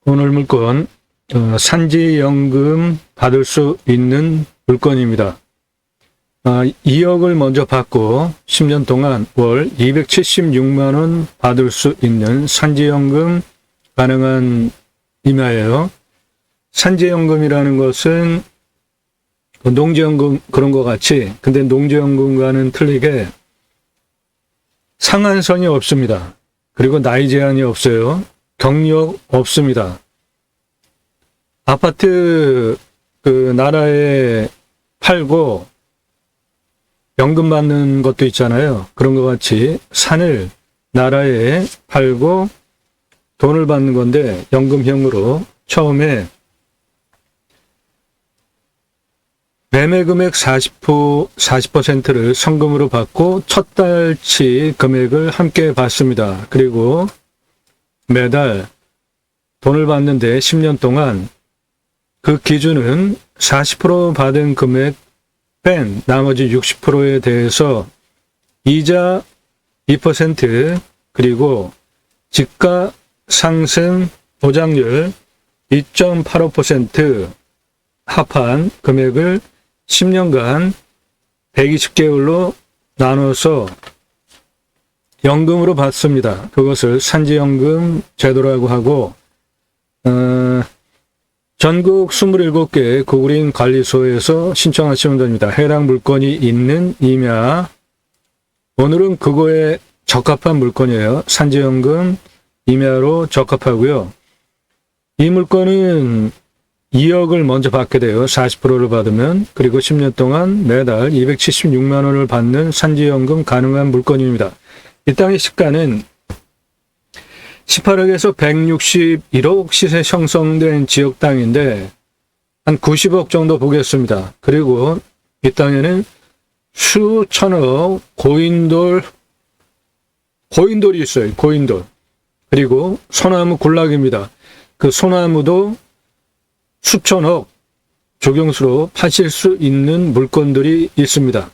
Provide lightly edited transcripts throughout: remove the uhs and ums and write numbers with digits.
오늘 물건 산지연금 받을 수 있는 물건입니다. 2억을 먼저 받고 10년 동안 월 276만 원 받을 수 있는 산지연금 가능한 임야예요. 산지연금이라는 것은 농지연금 그런 것 같이, 근데 농지연금과는 틀리게 상한선이 없습니다. 그리고 나이 제한이 없어요. 경력 없습니다. 아파트 나라에 팔고 연금 받는 것도 있잖아요. 그런 것 같이 산을 나라에 팔고 돈을 받는 건데, 연금형으로 처음에 매매 금액 40%를 성금으로 받고 첫 달치 금액을 함께 받습니다. 그리고 매달 돈을 받는데 10년 동안 그 기준은 40% 받은 금액 뺀 나머지 60%에 대해서 이자 2% 그리고 집가 상승 보장률 2.85% 합한 금액을 10년간 120개월로 나눠서 연금으로 받습니다. 그것을 산지연금 제도라고 하고, 전국 27개 고구림 관리소에서 신청하시면 됩니다. 해당 물건이 있는 임야. 오늘은 그거에 적합한 물건이에요. 산지연금 임야로 적합하고요. 이 물건은 2억을 먼저 받게 돼요. 40%를 받으면. 그리고 10년 동안 매달 276만 원을 받는 산지연금 가능한 물건입니다. 이 땅의 시가는 18억에서 161억 시세 형성된 지역 땅인데 한 90억 정도 보겠습니다. 그리고 이 땅에는 수천억 고인돌이 있어요. 고인돌. 그리고 소나무 군락입니다. 그 소나무도 수천억 조경수로 파실 수 있는 물건들이 있습니다.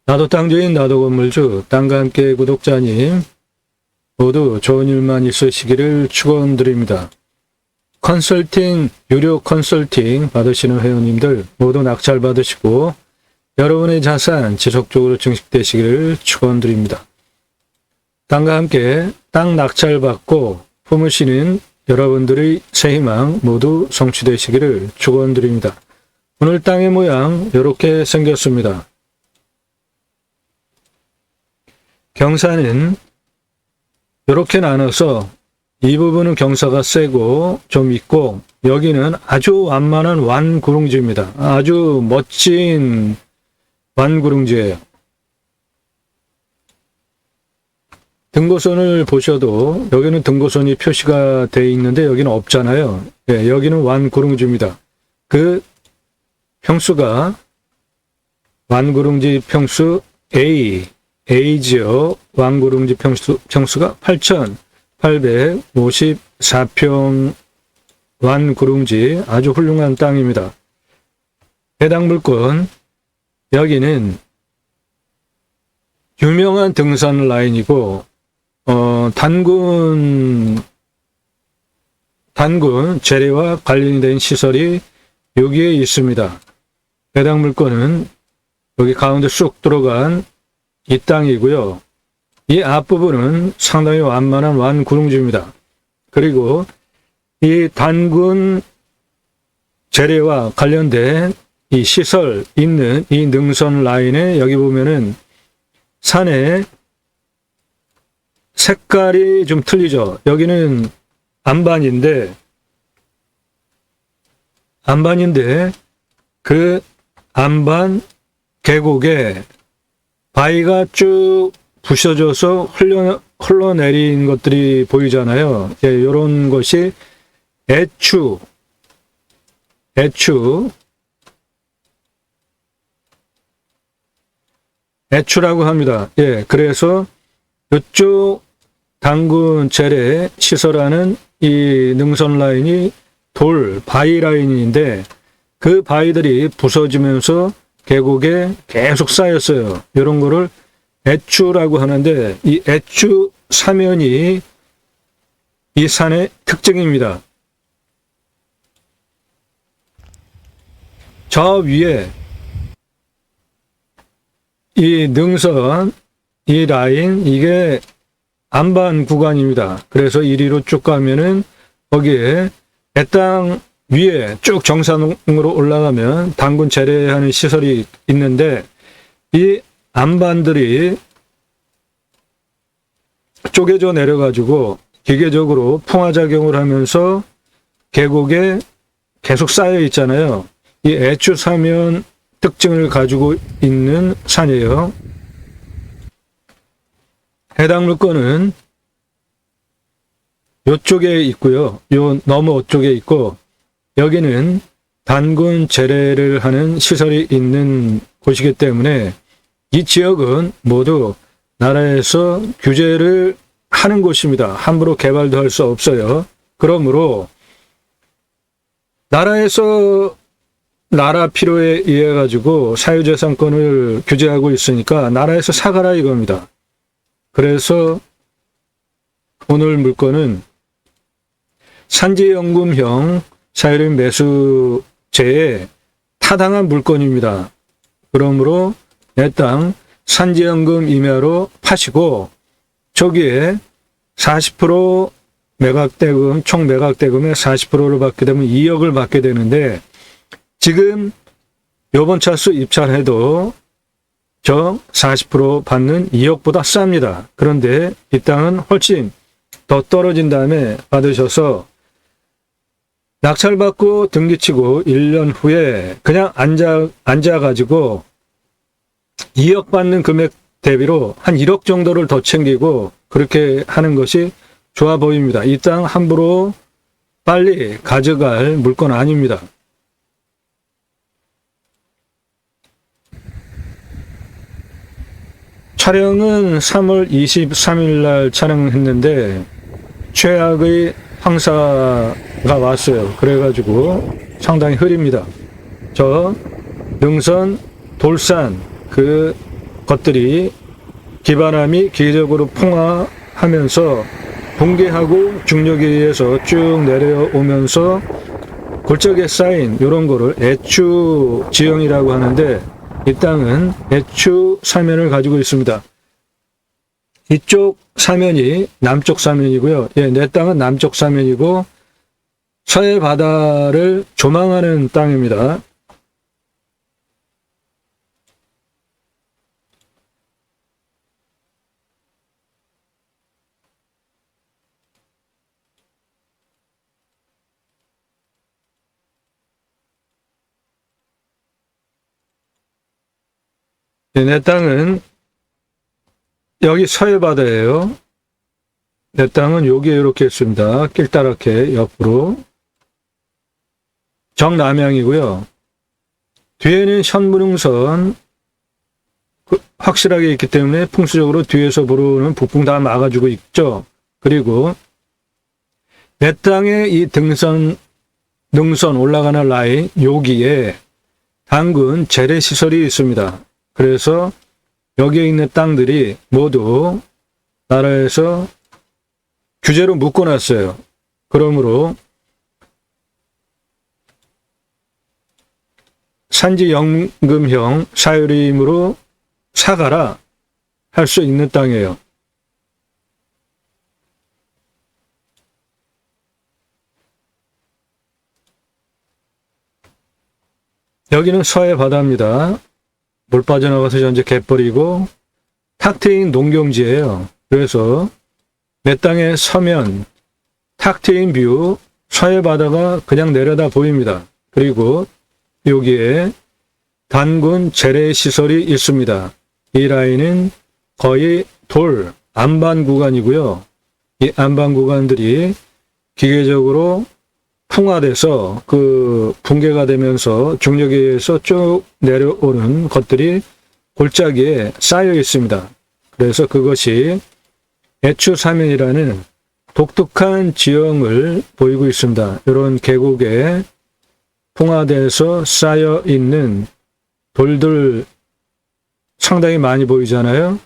나도 땅주인 나도 건물주 땅과 함께 구독자님 모두 좋은 일만 있으시기를 축원드립니다. 컨설팅, 유료 컨설팅 받으시는 회원님들 모두 낙찰 받으시고 여러분의 자산 지속적으로 증식되시기를 축원드립니다. 땅과 함께 땅 낙찰 받고 품으시는 여러분들의 새 희망 모두 성취되시기를 축원드립니다. 오늘 땅의 모양 이렇게 생겼습니다. 경사는 이렇게 나눠서 이 부분은 경사가 세고 좀 있고, 여기는 아주 완만한 완구릉지입니다. 아주 멋진 완구릉지예요. 등고선을 보셔도 여기는 등고선이 표시가 되어 있는데 여기는 없잖아요. 예, 여기는 완구릉지입니다. 그 평수가 완구릉지 평수 A지요. 완구릉지 평수가 8,854평 완구릉지, 아주 훌륭한 땅입니다. 해당 물건, 여기는 유명한 등산 라인이고, 단군 재래와 관련된 시설이 여기에 있습니다. 해당 물건은 여기 가운데 쑥 들어간 이 땅이고요. 이 앞부분은 상당히 완만한 완구릉지입니다. 그리고 이 단군 재래와 관련된 이 시설 있는 이 능선 라인에 여기 보면은 산에 색깔이 좀 틀리죠. 여기는 안반인데 그 안반 계곡에 바위가 쭉 부셔져서 흘러내린 것들이 보이잖아요. 예, 이런 것이 애추라고 합니다. 예, 그래서 이쪽 단군 재래 시설하는 이 능선 라인이 바위 라인인데 그 바위들이 부서지면서 계곡에 계속 쌓였어요. 이런 거를 애추라고 하는데, 이 애추 사면이 이 산의 특징입니다. 저 위에 이 능선, 이 라인, 이게 안반 구간입니다. 그래서 이리로 쭉 가면은 거기에 내 땅 위에 쭉 정상으로 올라가면 단군 재래하는 시설이 있는데 이 안반들이 쪼개져 내려가지고 기계적으로 풍화작용을 하면서 계곡에 계속 쌓여 있잖아요. 이 애추사면 특징을 가지고 있는 산이에요. 해당 물건은 요쪽에 있고요. 요 너머 쪽에 있고 여기는 단군 재래를 하는 시설이 있는 곳이기 때문에 이 지역은 모두 나라에서 규제를 하는 곳입니다. 함부로 개발도 할 수 없어요. 그러므로 나라에서 나라 필요에 의해 가지고 사유재산권을 규제하고 있으니까 나라에서 사가라 이겁니다. 그래서 오늘 물건은 산지연금형 사유림 매수제에 타당한 물건입니다. 그러므로 내 땅 산지연금 임야로 파시고 저기에 40% 매각대금, 총 매각대금의 40%를 받게 되면 2억을 받게 되는데 지금 요번 차수 입찰해도 저 40% 받는 2억보다 쌉니다. 그런데 이 땅은 훨씬 더 떨어진 다음에 받으셔서 낙찰받고 등기치고 1년 후에 그냥 앉아가지고 2억 받는 금액 대비로 한 1억 정도를 더 챙기고 그렇게 하는 것이 좋아 보입니다. 이 땅 함부로 빨리 가져갈 물건 아닙니다. 촬영은 3월 23일 날 촬영했는데 최악의 황사가 왔어요. 그래가지고 상당히 흐립니다. 저 능선, 돌산 그 것들이 기반함이 기계적으로 풍화하면서 붕괴하고 중력에 의해서 쭉 내려오면서 골짜기에 쌓인 이런 거를 애추 지형이라고 하는데 이 땅은 애추 사면을 가지고 있습니다. 이쪽 사면이 남쪽 사면이고요. 예, 내 땅은 남쪽 사면이고 서해 바다를 조망하는 땅입니다. 예, 내 땅은 여기 서해 바다예요. 내 땅은 여기에 이렇게 있습니다. 길다랗게 옆으로. 정남향이고요. 뒤에는 현무릉선 확실하게 있기 때문에 풍수적으로 뒤에서 보러오는 북풍 다 막아주고 있죠. 그리고 내 땅의 이 능선 올라가는 라인 여기에 단군 재래시설이 있습니다. 그래서 여기에 있는 땅들이 모두 나라에서 규제로 묶어놨어요. 그러므로 산지연금형 사유림으로 사가라 할 수 있는 땅이에요. 여기는 서해 바다입니다. 물 빠져나가서 현재 갯벌이고 탁 트인 농경지예요. 그래서 내 땅에 서면 탁 트인 뷰 서해 바다가 그냥 내려다 보입니다. 그리고 여기에 단군 재래시설이 있습니다. 이 라인은 거의 돌 안반 구간이고요. 이 안반 구간들이 기계적으로 풍화돼서 그 붕괴가 되면서 중력에 의해서 쭉 내려오는 것들이 골짜기에 쌓여 있습니다. 그래서 그것이 애추사면이라는 독특한 지형을 보이고 있습니다. 이런 계곡에 풍화돼서 쌓여 있는 돌들 상당히 많이 보이잖아요.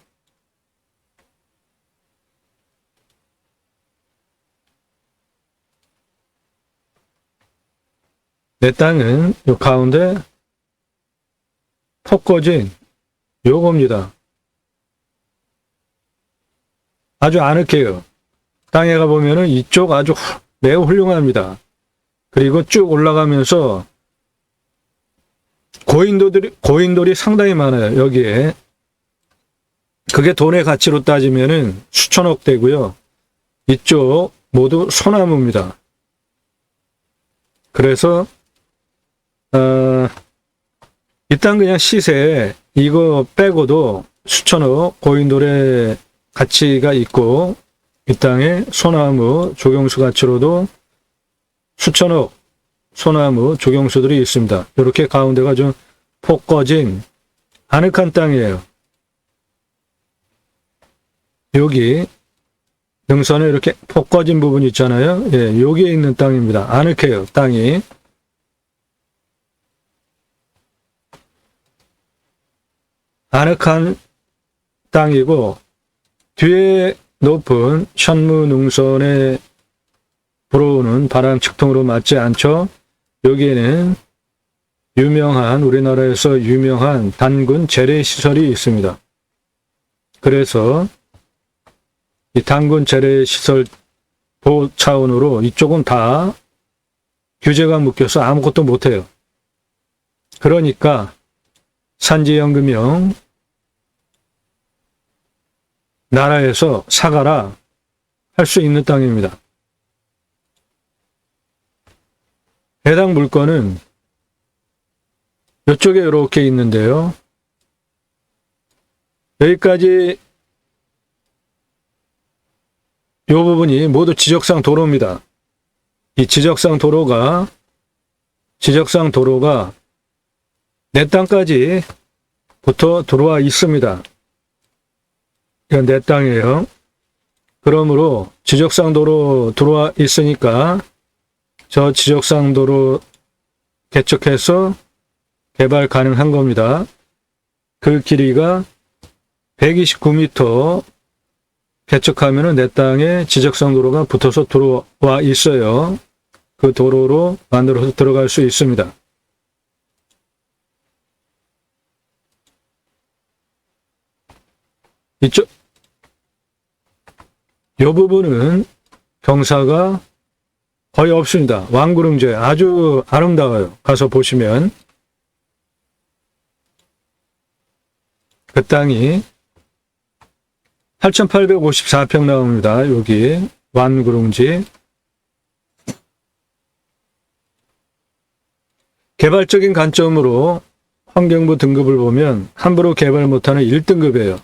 내 땅은 요 가운데 폭 꺼진 요겁니다. 아주 아늑해요. 땅에 가보면은 이쪽 아주 매우 훌륭합니다. 그리고 쭉 올라가면서 고인돌이 상당히 많아요. 여기에. 그게 돈의 가치로 따지면은 수천억 되고요. 이쪽 모두 소나무입니다. 그래서 이 땅 그냥 시세 이거 빼고도 수천억 고인돌의 가치가 있고, 이 땅에 소나무 조경수 가치로도 수천억 소나무 조경수들이 있습니다. 이렇게 가운데가 좀 폭 꺼진 아늑한 땅이에요. 여기 능선에 이렇게 폭 꺼진 부분 있잖아요. 예, 여기에 있는 땅입니다. 아늑해요, 땅이. 아늑한 땅이고, 뒤에 높은 현무 능선에 불어오는 바람 측통으로 맞지 않죠. 여기에는 우리나라에서 유명한 단군 재래시설이 있습니다. 그래서 이 단군 재래시설 보호 차원으로 이쪽은 다 규제가 묶여서 아무것도 못해요. 그러니까 산지연금형 나라에서 사가라 할 수 있는 땅입니다. 해당 물건은 이쪽에 이렇게 있는데요. 여기까지 이 부분이 모두 지적상 도로입니다. 이 지적상 도로가 내 땅까지 부터 들어와 있습니다. 이건 내 땅이에요. 그러므로 지적상 도로 들어와 있으니까 저 지적상 도로 개척해서 개발 가능한 겁니다. 그 길이가 129m 개척하면 내 땅에 지적상 도로가 붙어서 들어와 있어요. 그 도로로 만들어서 들어갈 수 있습니다. 이쪽, 이 부분은 경사가 거의 없습니다. 왕구릉제 아주 아름다워요. 가서 보시면. 그 땅이 8,854평 나옵니다. 여기 완구릉지. 개발적인 관점으로 환경부 등급을 보면 함부로 개발 못하는 1등급이에요.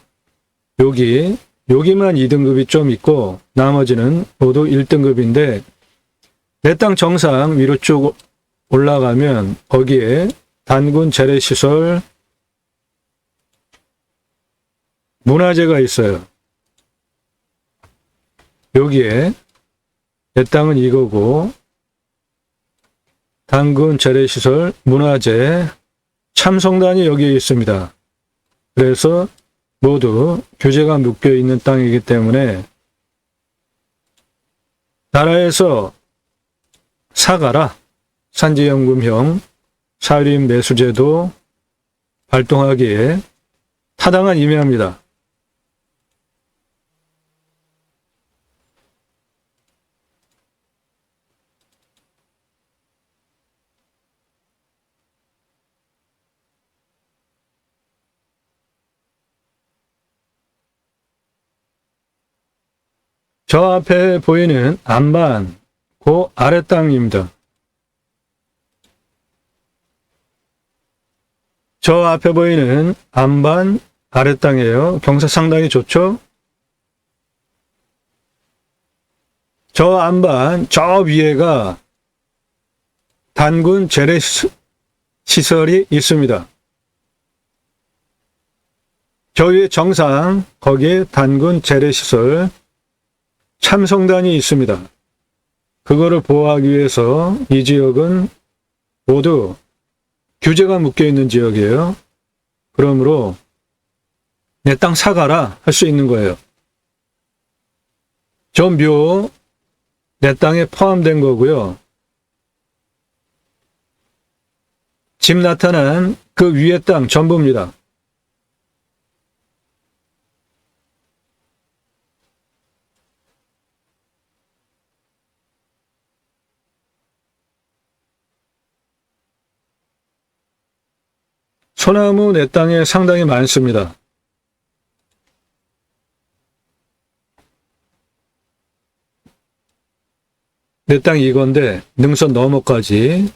여기만 2등급이 좀 있고 나머지는 모두 1등급인데 내 땅 정상 위로 쭉 올라가면 거기에 단군 재래시설 문화재가 있어요. 여기에 내 땅은 이거고 단군 재래시설 문화재 참성단이 여기에 있습니다. 그래서 모두 규제가 묶여 있는 땅이기 때문에 나라에서 사가라 산지연금형 사유림 매수제도 발동하기에 타당한 임야입니다. 저 앞에 보이는 안반, 그 아래 땅입니다. 저 앞에 보이는 안반 아래 땅이에요. 경사 상당히 좋죠? 저 안반, 저 위에가 단군 재래시설이 있습니다. 저 위에 정상, 거기에 단군 재래시설 참성단이 있습니다. 그거를 보호하기 위해서 이 지역은 모두 규제가 묶여있는 지역이에요. 그러므로 내 땅 사가라 할 수 있는 거예요. 저 묘 내 땅에 포함된 거고요. 집 나타난 그 위에 땅 전부입니다. 소나무 내 땅에 상당히 많습니다. 내 땅이 이건데 능선 너머까지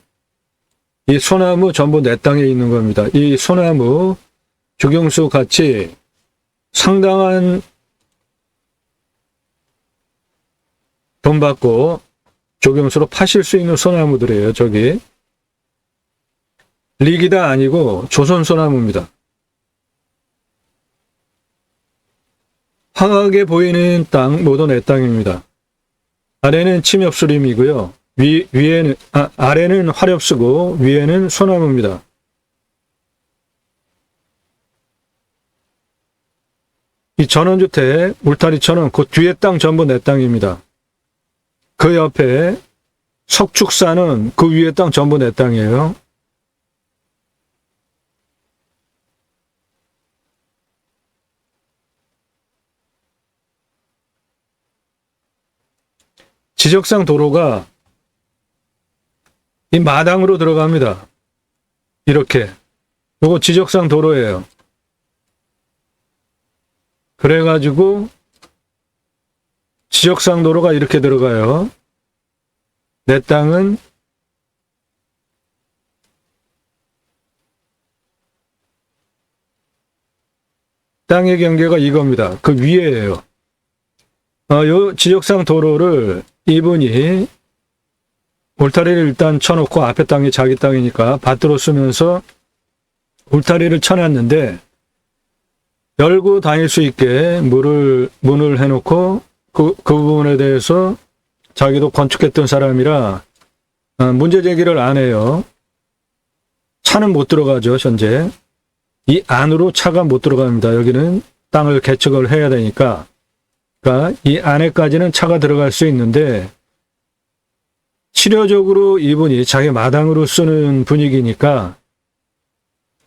이 소나무 전부 내 땅에 있는 겁니다. 이 소나무 주경수 같이 상당한 돈 받고 조경수로 파실 수 있는 소나무들이에요. 저기 리기다 아니고 조선 소나무입니다. 황하게 보이는 땅 모두 내 땅입니다. 아래는 침엽수림이고요. 아래는 화렵수고 위에는 소나무입니다. 이 전원주택 울타리처럼 그 뒤에 땅 전부 내 땅입니다. 그 옆에 석축사는 그 위에 땅 전부 내 땅이에요. 지적상 도로가 이 마당으로 들어갑니다. 이렇게. 요거 지적상 도로예요. 그래가지고 지적상 도로가 이렇게 들어가요. 내 땅은 땅의 경계가 이겁니다. 그 위에예요. 요 지적상 도로를 이분이 울타리를 일단 쳐놓고 앞에 땅이 자기 땅이니까 밭으로 쓰면서 울타리를 쳐놨는데 열고 다닐 수 있게 문을 해놓고 그 부분에 대해서 자기도 건축했던 사람이라 문제 제기를 안 해요. 차는 못 들어가죠, 현재. 이 안으로 차가 못 들어갑니다. 여기는 땅을 개척을 해야 되니까. 그러니까 이 안에까지는 차가 들어갈 수 있는데 실효적으로 이분이 자기 마당으로 쓰는 분위기니까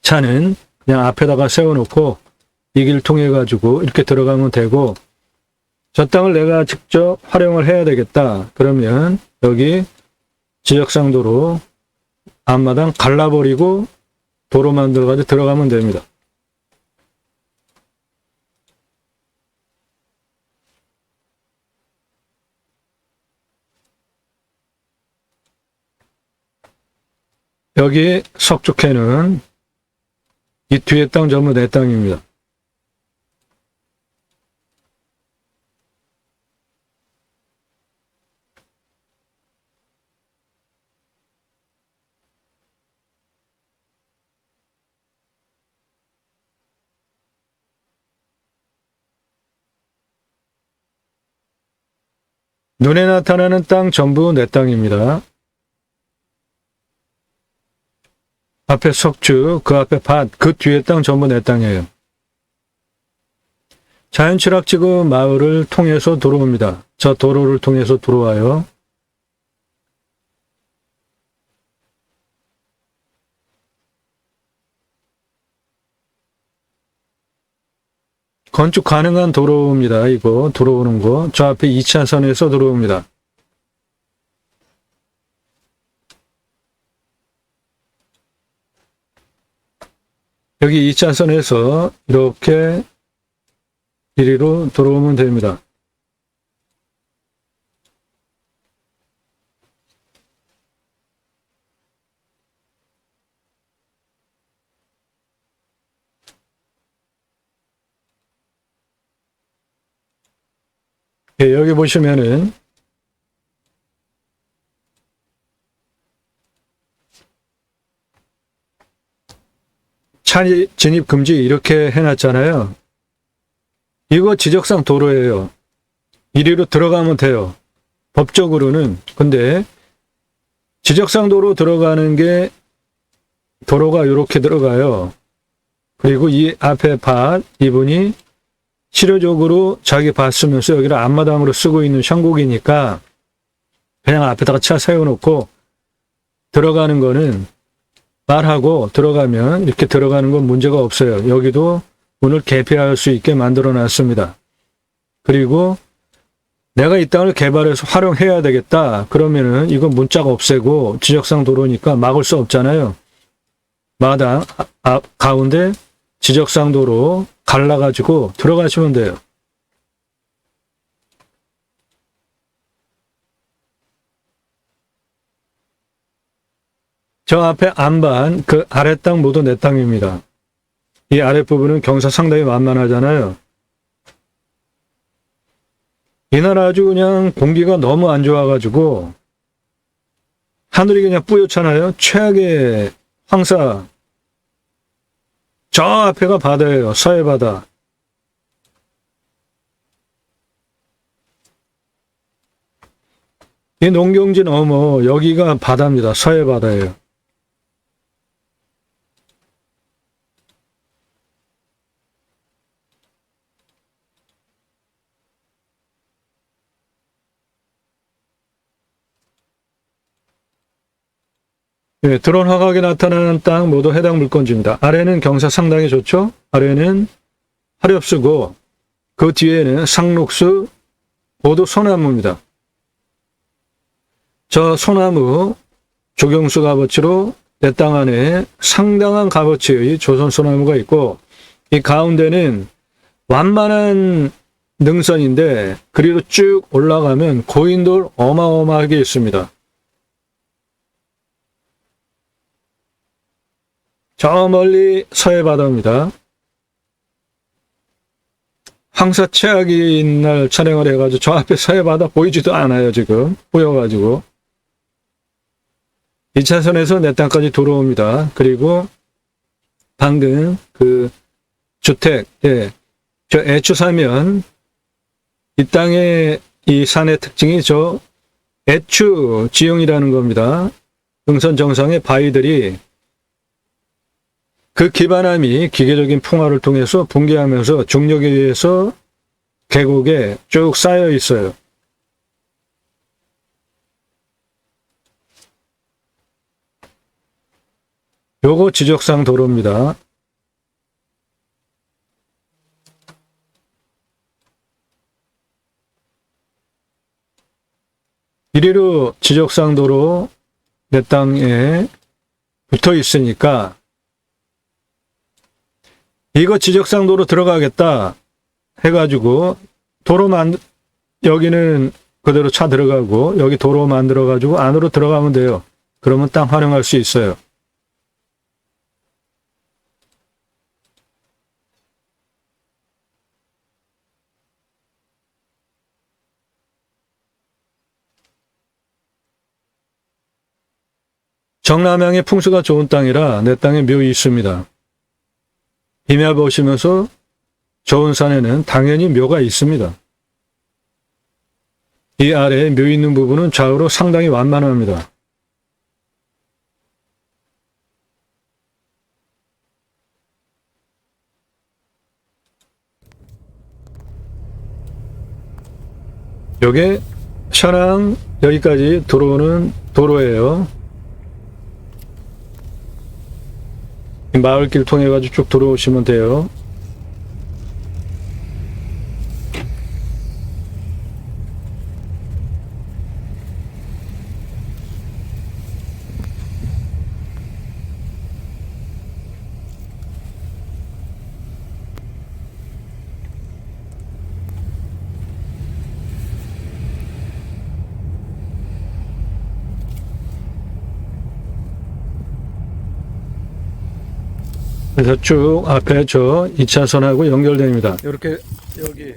차는 그냥 앞에다가 세워놓고 이 길 통해 가지고 이렇게 들어가면 되고 저 땅을 내가 직접 활용을 해야 되겠다. 그러면 여기 지적상도로 앞마당 갈라버리고 도로 만들어가지고 들어가면 됩니다. 여기 석축회는 이 뒤에 땅 전부 내 땅입니다. 눈에 나타나는 땅 전부 내 땅입니다. 앞에 석축, 그 앞에 밭, 그 뒤에 땅 전부 내 땅이에요. 자연취락지구 마을을 통해서 들어옵니다. 저 도로를 통해서 들어와요. 건축 가능한 도로입니다. 이거 들어오는 거. 저 앞에 2차선에서 들어옵니다. 여기 2차선에서 이렇게 이리로 들어오면 됩니다. 예, 여기 보시면은 차 진입 금지 이렇게 해놨잖아요. 이거 지적상 도로예요. 이리로 들어가면 돼요. 법적으로는. 근데 지적상 도로 들어가는 게 도로가 이렇게 들어가요. 그리고 이 앞에 밭 이분이 실효적으로 자기 밭 쓰면서 여기를 앞마당으로 쓰고 있는 형국이니까 그냥 앞에다가 차 세워놓고 들어가는 거는 말하고 들어가면 이렇게 들어가는 건 문제가 없어요. 여기도 문을 개폐할 수 있게 만들어 놨습니다. 그리고 내가 이 땅을 개발해서 활용해야 되겠다. 그러면은 이건 문짝 없애고 지적상 도로니까 막을 수 없잖아요. 마당 가운데 지적상 도로 갈라가지고 들어가시면 돼요. 저 앞에 안반, 그 아래 땅 모두 내 땅입니다. 이 아랫부분은 경사 상당히 완만하잖아요. 이 나라 아주 그냥 공기가 너무 안 좋아가지고 하늘이 그냥 뿌옇잖아요. 최악의 황사. 저 앞에가 바다예요. 서해바다. 이 농경지 넘어 여기가 바다입니다. 서해바다예요. 네, 드론 화각에 나타나는 땅 모두 해당 물건지입니다. 아래는 경사 상당히 좋죠? 아래는 화렵수고 그 뒤에는 상록수 모두 소나무입니다. 저 소나무 조경수 값어치로 내 땅 안에 상당한 값어치의 조선 소나무가 있고 이 가운데는 완만한 능선인데 그리로 쭉 올라가면 고인돌 어마어마하게 있습니다. 저 멀리 서해바다입니다. 황사 최악이 있는 날 촬영을 해가지고 저 앞에 서해바다 보이지도 않아요. 지금 보여가지고 2차선에서 내 땅까지 들어옵니다. 그리고 방금 그 주택, 저 애추 사면 이 땅의 이 산의 특징이 저 애추 지형이라는 겁니다. 등선 정상의 바위들이 그 기반함이 기계적인 풍화를 통해서 붕괴하면서 중력에 의해서 계곡에 쭉 쌓여 있어요. 요거 지적상 도로입니다. 이리로 지적상 도로 내 땅에 붙어 있으니까 이거 지적상 도로 들어가겠다 해가지고 여기는 그대로 차 들어가고 여기 도로 만들어가지고 안으로 들어가면 돼요. 그러면 땅 활용할 수 있어요. 정남향의 풍수가 좋은 땅이라 내 땅에 묘이 있습니다. 임야 보시면서 좋은 산에는 당연히 묘가 있습니다. 이 아래에 묘 있는 부분은 좌우로 상당히 완만합니다. 요게 천왕 여기까지 들어오는 도로예요. 마을길 통해 가지고 쭉 들어오시면 돼요. 그래서 쭉 앞에 저 2차선하고 연결됩니다. 이렇게 여기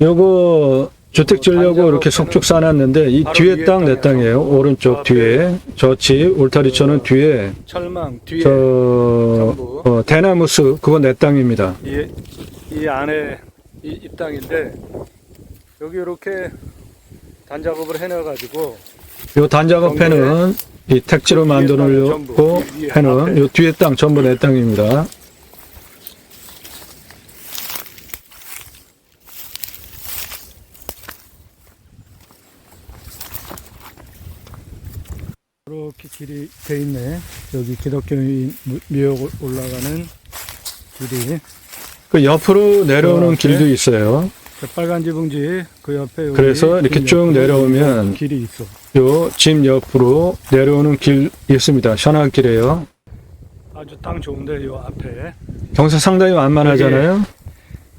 요거 주택 지으려고 이렇게 석축 쌓아놨는데 이 뒤에 땅 내 땅이에요. 오른쪽 뒤에 저 집 울타리 쳐는 뒤에 철망 뒤에 저 대나무 숲 그거 내 땅입니다. 이 안에 이 땅인데 여기 이렇게 단작업을 해놔가지고 요 단작업에는 이 택지로 만들려고 해놓은 요 뒤에 땅 전부 내 땅입니다. 그렇게 길이 돼 있네. 여기 기독교인 미역 올라가는 길이. 그 옆으로 내려오는 앞에 길도 있어요. 저 빨간 지붕지 그 옆에 여기 그래서 이렇게 길 쭉 옆으로 내려오면 길이 있어. 요 집 옆으로 내려오는 길 있습니다. 현안길이에요. 아주 땅 좋은데 요 앞에 경사 상당히 완만하잖아요.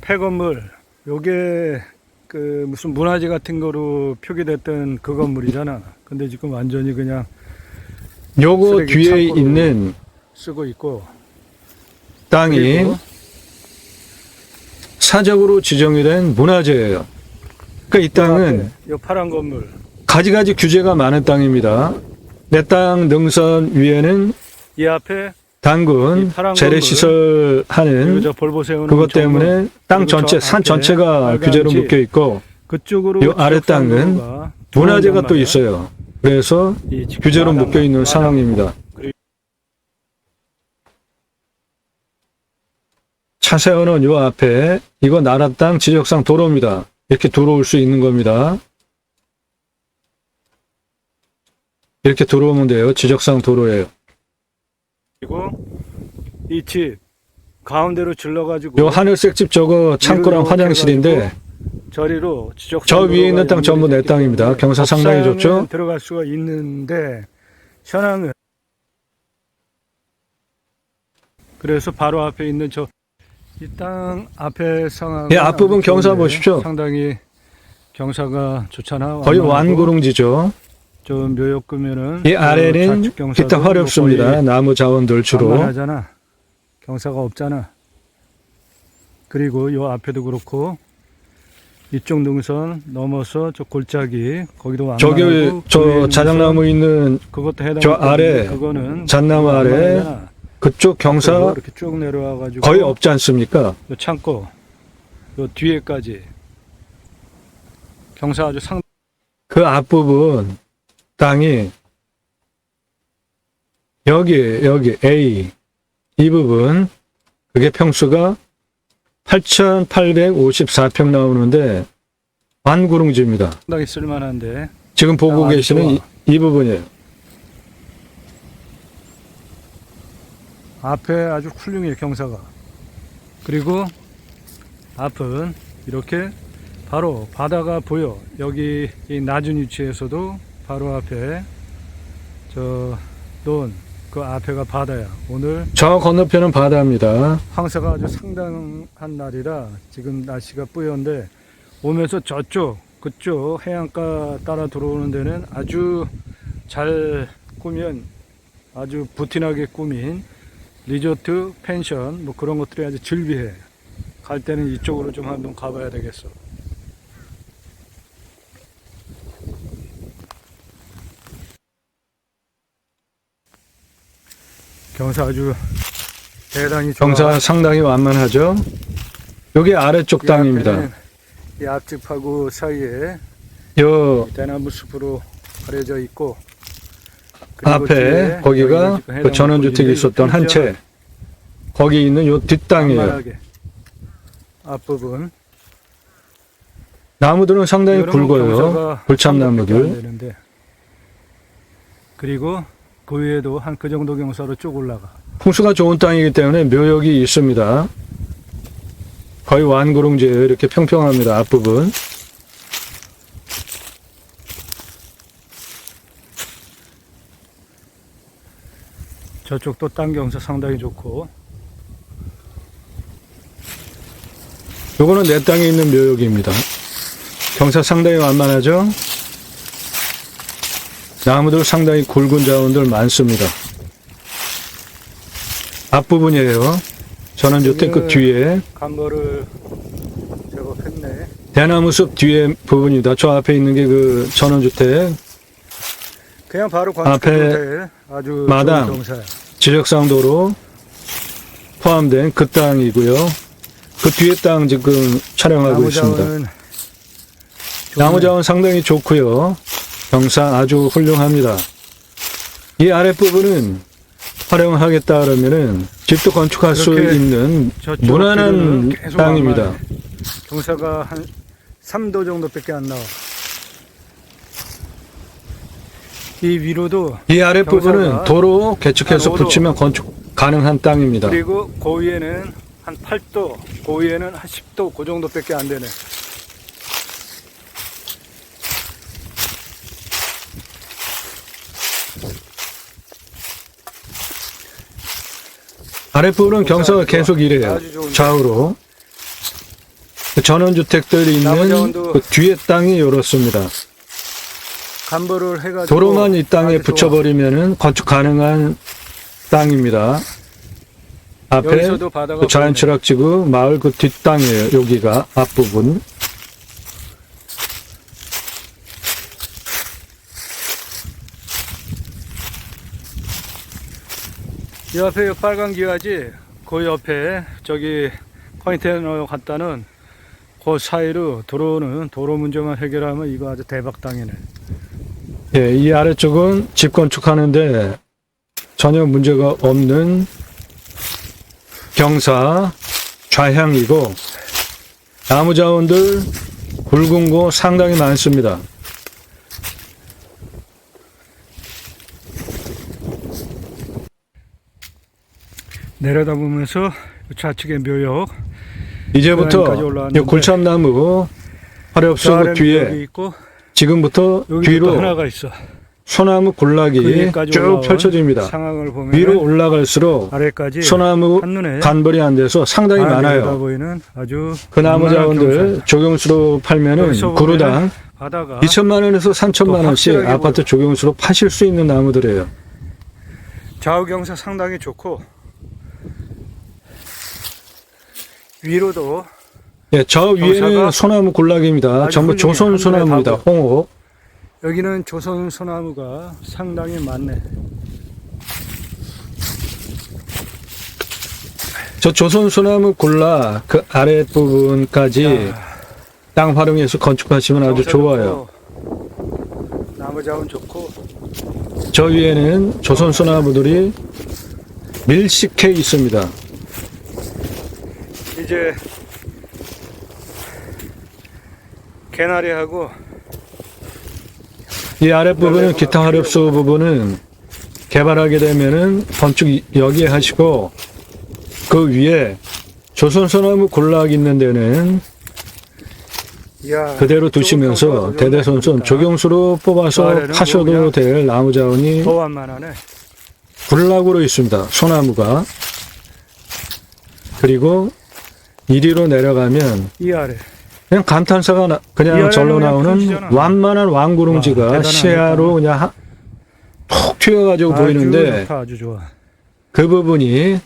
폐건물. 요게 그 무슨 문화재 같은 거로 표기됐던 그 건물이잖아. 근데 지금 완전히 그냥 요거 쓰레기 뒤에 창고로 있는 쓰고 있고. 땅이 그리고 사적으로 지정이 된 문화재예요. 그러니까 이 땅은 요 파란 건물. 가지가지 규제가 많은 땅입니다. 내 땅 능선 위에는 이 앞에 이 당군 파란 재래시설 그리고 하는 저 벌보 세우는 그것 정문, 때문에 땅 그리고 전체, 저 산 앞에 전체가 빨간 규제로 집. 묶여 있고 그쪽으로 요 아래 땅은 지적산로가 문화재가 또 들어온단 말이야. 있어요. 그래서 이 집 규제로 마당, 묶여 있는 마당. 상황입니다. 차 세우는 요 앞에 이거 나라 땅 지적상 도로입니다. 이렇게 들어올 수 있는 겁니다. 이렇게 들어오면 돼요. 지적상 도로예요. 그리고 이 집 가운데로 질러가지고 요 하늘색 집 저거 창고랑 이렇게 화장실인데 저리로 지적 저 위에 있는 땅 전부 내 땅입니다. 경사 상당히 좋죠? 들어갈 수가 있는데 현황은 그래서 바로 앞에 있는 저 이 땅 앞에 상황 예, 앞부분 경사 보십시오. 상당히 경사가 좋잖아. 거의 완만하고. 완구릉지죠. 저 묘역 끄면은 이 아래는 기타 화렵습니다. 나무 자원들 주로. 완만하잖아. 경사가 없잖아. 그리고 요 앞에도 그렇고 이쪽 능선 넘어서 저 골짜기 거기도 완만하고 저기 저 자작나무 있는 그것도 해당. 저 아래 그거는 잣나무 아래 완만하잖아. 그쪽 경사 이렇게 쭉 내려와 가지고 거의 없지 않습니까? 요 창고 요 뒤에까지 경사 아주 상. 그 앞부분 땅이 여기 A 이 부분 그게 평수가 8,854평 나오는데 완구릉지입니다. 상당히 쓸만한데 지금 보고 아주 계시는 좋아. 이 부분이에요. 앞에 아주 훌륭해 경사가. 그리고 앞은 이렇게 바로 바다가 보여. 여기 이 낮은 위치에서도 바로 앞에 저 논 그 앞에가 바다야. 오늘 저 건너편은 바다입니다. 황사가 아주 상당한 날이라 지금 날씨가 뿌연데 오면서 저쪽 그쪽 해안가 따라 들어오는 데는 아주 잘 꾸면 아주 부티나게 꾸민 리조트, 펜션 뭐 그런 것들이 아주 즐비해. 갈 때는 이쪽으로 좀 한번 가봐야 되겠어. 경사 아주 대단히 좋아. 경사 상당히 완만하죠. 여기 아래쪽 이 땅입니다. 앞에는 이 앞집하고 사이에 요 대나무 숲으로 가려져 있고 그리고 앞에 뒤에 거기가 여기가 지금 그 해당 전원주택이 물건인데 있었던 한 채. 펜션 거기 있는 요 뒷땅이에요. 완만하게 앞부분 나무들은 상당히 이런 굵어요. 경사가 불참나무들. 안 되는데. 그리고 그 위에도 한 그 정도 경사로 쭉 올라가. 풍수가 좋은 땅이기 때문에 묘역이 있습니다. 거의 완구릉지예요. 이렇게 평평합니다. 앞부분. 저쪽도 땅 경사 상당히 좋고. 요거는 내 땅에 있는 묘역입니다. 경사 상당히 완만하죠. 나무들 상당히 굵은 자원들 많습니다. 앞부분이에요. 전원주택 그 뒤에 간 거를 제법했네. 대나무숲 뒤에 부분입니다. 저 앞에 있는 게 그 전원주택 그냥 바로 앞에 관측해도 돼. 아주 마당. 좋은 경사야. 지적상도로 포함된 그 땅이고요. 그 뒤에 땅 지금 촬영하고 있습니다. 나무자원은 나무자원 상당히 좋고요. 경사 아주 훌륭합니다. 이 아랫부분은 활용하겠다 그러면은 집도 건축할 수 이렇게 있는 저쪽 무난한 길은 계속 땅입니다. 완만해. 경사가 한 3도 정도밖에 안 나와. 이 위로도 이 아랫부분은 경사가 도로 개척해서 한 5도. 붙이면 건축 가능한 땅입니다. 그리고 그 위에는 한 8도, 그 위에는 한 10도 그 정도밖에 안 되네. 아랫부분은 경사가 계속 이래요. 아주 좋은데. 좌우로. 그 전원주택들이 나무 있는 자원도 그 뒤에 땅이 이렇습니다. 간보를 해가지고 도로만 이 땅에 아주 좋아. 붙여버리면은 건축 가능한 땅입니다. 앞에 여기서도 바다가 그 자연철학지구 마을 그 뒷땅이에요. 여기가 앞부분. 이 앞에 이 빨간 기와지 그 옆에 저기 컨테이너 갖다는 그 사이로 들어오는 도로 문제만 해결하면 이거 아주 대박 땅이네. 예, 이 아래쪽은 집 건축하는데 전혀 문제가 없는 경사 좌향이고 나무 자원들 굵은 거 상당히 많습니다. 내려다보면서 좌측의 묘역, 이제부터 그 라인까지 이 올라왔는데 굴참나무 저 화렵수 아래 뒤에 묘역이 있고 지금부터 여기 또 뒤로 하나가 있어. 소나무 그 군락이 위에까지 쭉 올라온 펼쳐집니다. 상황을 보면 위로 올라갈수록 아래까지 소나무 한눈에 간벌이 안 돼서 상당히 내려다 많아요. 보이는 아주 그 나무 만만한 자원들 경사. 조경수로 팔면은 여기서 보면은 구루당 바다가 2천만 원에서 3천만 원씩 확실하게 아파트 조경수로 파실 수 있는 나무들이에요. 좌우 경사 상당히 좋고 위로도 예, 저 위에는 경사가 소나무 군락입니다. 아주 전부 훌륭해. 조선 한눈에 소나무입니다. 다 보여. 홍옥. 여기는 조선 소나무가 상당히 많네. 저 조선 소나무 군락 그 아랫부분까지 땅 활용해서 건축하시면 아주 경사 좋아요. 좋고, 나무 자원 좋고 저 위에는 조선 소나무들이 밀식해 있습니다. 이제 개나리하고 이 아랫부분은 기타 화렵수 부분은 개발하게 되면은 건축 여기에 하시고 그 위에 조선 소나무 군락 있는 데는 야, 그대로 두시면서 대대손손 조경수로 뽑아서 파셔도 될 나무 자원이 더 완만하네. 군락으로 있습니다. 소나무가. 그리고 이리로 내려가면 이 아래 그냥 감탄사가 이 그냥 아래는 절로 그냥 나오는 평지잖아. 완만한 와, 왕구릉지가 대단하네, 시야로 그냥 톡 튀어가지고 아주 보이는데 좋다, 아주 좋아. 그 부분이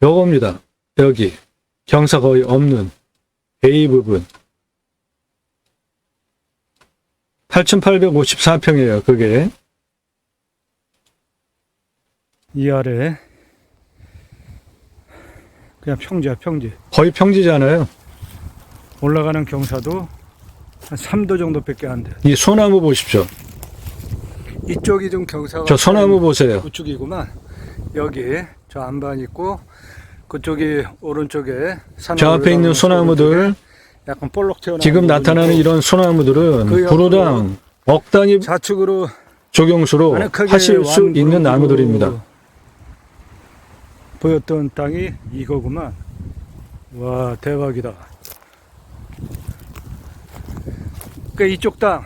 요겁니다. 여기 경사 거의 없는 A 부분 8,854평이에요. 그게 이 아래 그냥 평지야, 평지. 거의 평지잖아요. 올라가는 경사도 한 3도 정도밖에 안 돼. 이 소나무 보십시오. 이쪽이 좀 경사가 저 소나무 보세요. 우측이구만. 여기 저 안반 있고 그쪽이 오른쪽에 산 저 앞에 있는 소나무들 약간 볼록 튀어나온 지금 부분이 나타나는 있고 이런 소나무들은 그 옆으로 불호당 억 단위 좌측으로 조경수로 아늑하게 하실 수 완구로 있는 나무들입니다. 보였던 땅이 이거구만. 와, 대박이다. 그러니까 이쪽 땅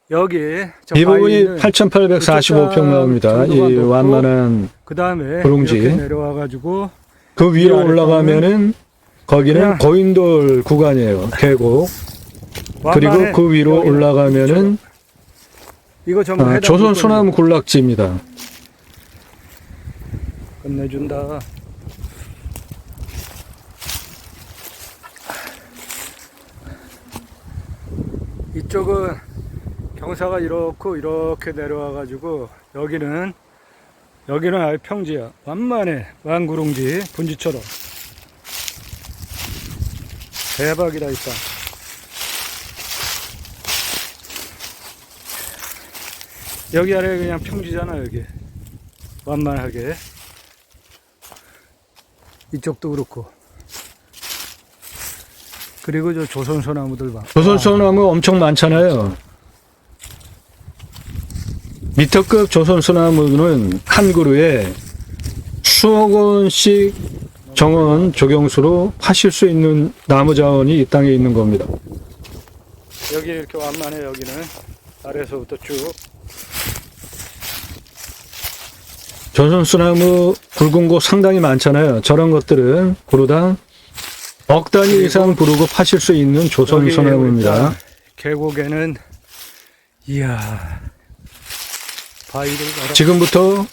여기 저 이 바위 부분이 있는 8,845평 나옵니다. 이 정도만 완만한 그 다음에 구릉지. 이렇게 내려와 가지고 그 위로 이 아래 올라가면은 거기는 그냥 고인돌 구간이에요. 계곡. 그리고 완만해. 그 위로 여기는 올라가면은 이거 전부 해당 조선 물건이에요. 소나무 군락지입니다. 끝내준다. 이쪽은 경사가 이렇게 내려와 가지고 여기는 아예 평지야. 완만해. 완구릉지 분지처럼. 대박이다 이 땅. 여기 아래 그냥 평지잖아. 여기 완만하게. 이쪽도 그렇고 그리고 저 조선소나무들 봐. 조선소나무 엄청 많잖아요. 미터급 조선소나무는 한 그루에 수억 원씩 정원 조경수로 파실 수 있는 나무 자원이 이 땅에 있는 겁니다. 여기 이렇게 완만해. 여기는 아래서부터 쭉. 조선소나무 굵은 곳 상당히 많잖아요. 저런 것들은 그루당 억 단위 이상 부르고 파실 수 있는 조선소나무입니다. 여기 계곡에는 이야 바위들 봐라. 지금부터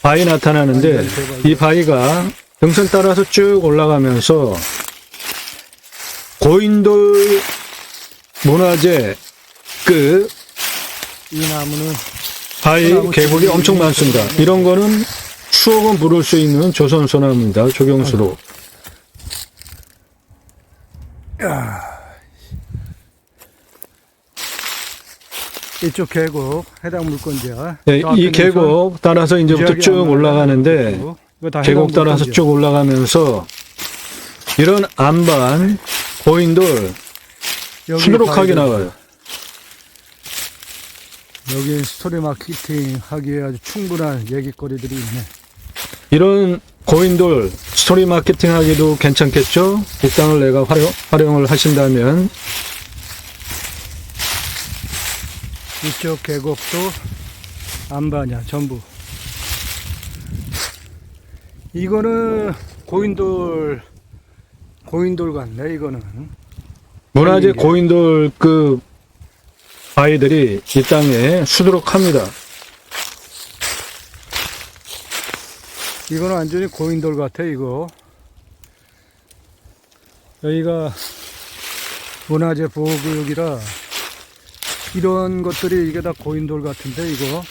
바위 나타나는데 이 바위가 등선 따라서 쭉 올라가면서 고인돌 문화재 그 이 나무는 바위 계곡이 엄청 많습니다. 이런 거는 수억 원 부를 수 있는 조선소나무입니다. 조경수로. 이쪽 계곡 해당 물건지야. 네, 이 계곡 따라서 이제부터 쭉 올라가는데 계곡 따라서 쭉 올라가면서 이런 안반 고인돌 수두룩하게 나와요. 여기 스토리 마케팅 하기에 아주 충분한 얘기거리들이 있네. 이런 고인돌 스토리 마케팅 하기도 괜찮겠죠? 이 땅을 내가 활용을 하신다면. 이쪽 계곡도 안반이야 전부. 이거는 고인돌 같네. 이거는 문화재 고인돌 그 바위들이 이 땅에 수두룩합니다. 이거는 완전히 고인돌 같아. 이거 여기가 문화재 보호구역이라 이런 것들이 이게 다 고인돌 같은데. 이거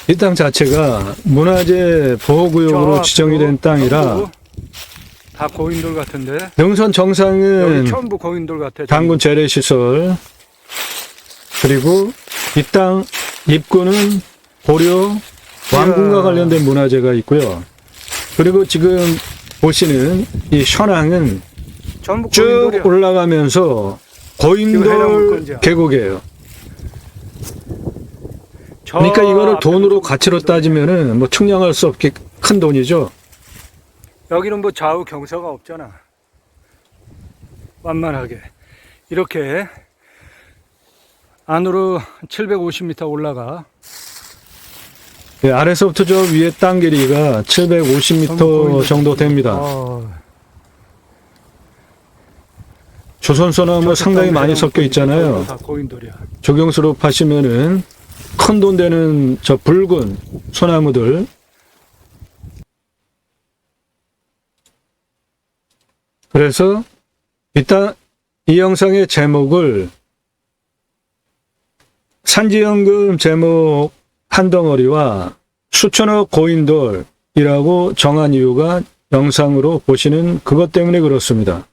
이 땅 자체가 문화재 보호구역으로 지정이 된 땅이라 다 고인돌 같은데. 능선 여기 정상은 전부 고인돌 같아. 당군 재래시설, 그리고 이 땅 입구는 고려 왕궁과 관련된 문화재가 있고요. 그리고 지금 보시는 이 현황은 전부 쭉 고인돌이야. 올라가면서 이거 해당 고인돌 물건지야. 계곡이에요. 그러니까 이거를 돈으로 가치로 따지면은 뭐 측량할 수 없게 큰 돈이죠. 여기는 뭐 좌우 경사가 없잖아. 완만하게 이렇게 안으로 750m 올라가. 네, 아래서부터 저 위에 땅 길이가 750m 정도 됩니다. 조선소나무 상당히 많이 섞여 있잖아요. 다 고인돌이야. 조경수로 파시면은 큰 돈 되는 저 붉은 소나무들. 그래서 일단 이 영상의 제목을 산지연금 제목 한 덩어리와 수천억 고인돌이라고 정한 이유가 영상으로 보시는 그것 때문에 그렇습니다.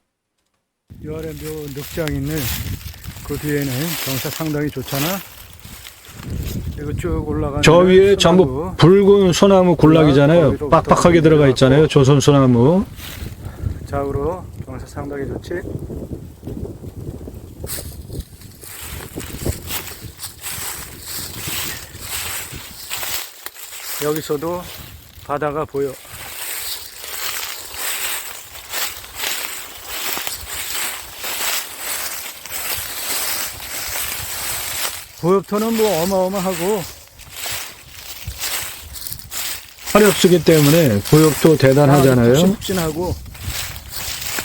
이 아래 묘 늑장 있네. 그 뒤에는 경사 상당히 좋잖아. 이거 쭉 올라가는 저 위에 전부 붉은 소나무 군락이잖아요. 빡빡하게 들어가 있잖아요. 조선 소나무. 좌우로 경사 상당히 좋지. 여기서도 바다가 보여. 고엽토는 뭐 어마어마하고 화력수기 때문에 고역도 대단하잖아요. 푹신푹신하고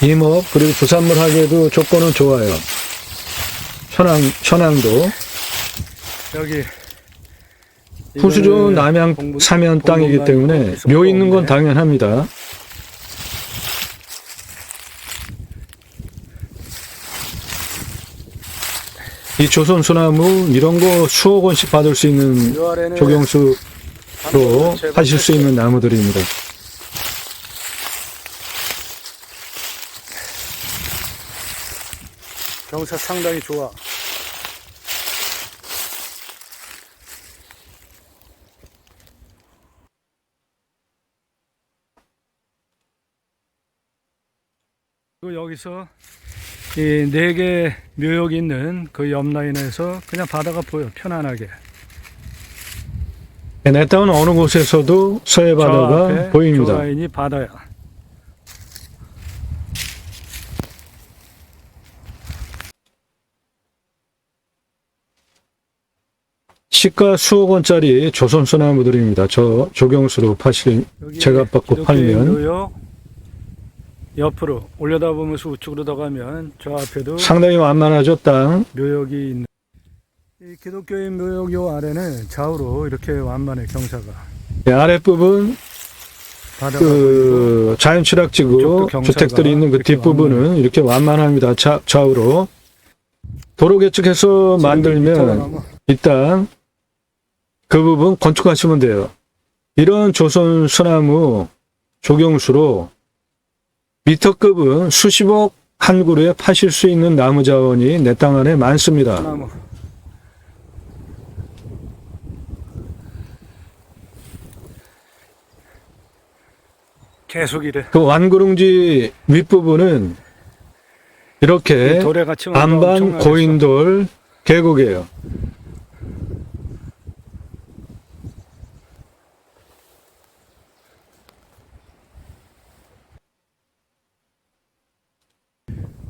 임업 그리고 부산물 하기에도 조건은 좋아요. 천왕도 여기 후수 좋은 남양 사면 땅이기 때문에 묘 있는 건 당연합니다. 이 조선 소나무 이런 거 수억 원씩 받을 수 있는 조경수로 하실 수 있는 나무들입니다. 경사 상당히 좋아. 그리고 여기서 이 4개 묘역이 있는 그 옆 라인에서 그냥 바다가 보여, 편안하게. 내 땅은 어느 곳에서도 서해 저 바다가 앞에 보입니다. 저 라인이 바다야. 시가 수억 원짜리 조선소나무들입니다. 저 조경수로 파실 여기 제값 받고 기독교의 팔면 묘역 옆으로 올려다보면서 우측으로 더 가면 저 앞에도 상당히 완만하죠, 땅. 묘역이 있는. 이 기독교의 묘역 요 아래는 좌우로 이렇게 완만해, 경사가. 네, 아랫부분 바다가 그 자연취락지구 이쪽도 경사가 주택들이 있는 그 이렇게 뒷부분은 이렇게 완만합니다. 좌우로. 도로 개척해서 만들면 이 땅 그 부분 건축하시면 돼요. 이런 조선 소나무 조경수로 미터급은 수십억 한 그루에 파실 수 있는 나무 자원이 내 땅 안에 많습니다. 소나무. 계속 이래. 그 완구릉지 윗부분은 이렇게 돌에 같이 만들어 안반 엄청나게 고인돌 계곡이에요.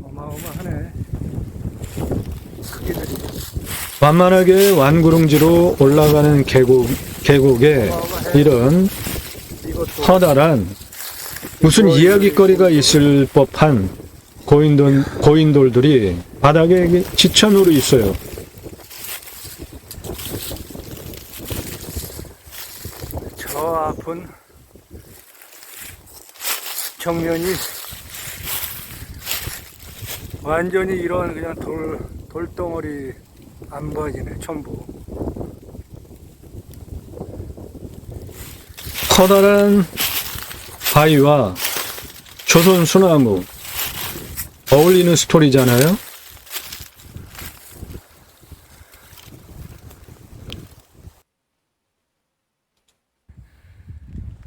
어마어마하네. 크기들이. 완만하게 완구릉지로 올라가는 계곡에 이런 이것도 커다란 무슨 이야기거리가 있을 법한 고인돌들이 바닥에 지천으로 있어요. 저 앞은 정면이 완전히 이런 그냥 돌덩어리 안반이네, 전부. 커다란 바위와 조선 소나무 어울리는 스토리잖아요.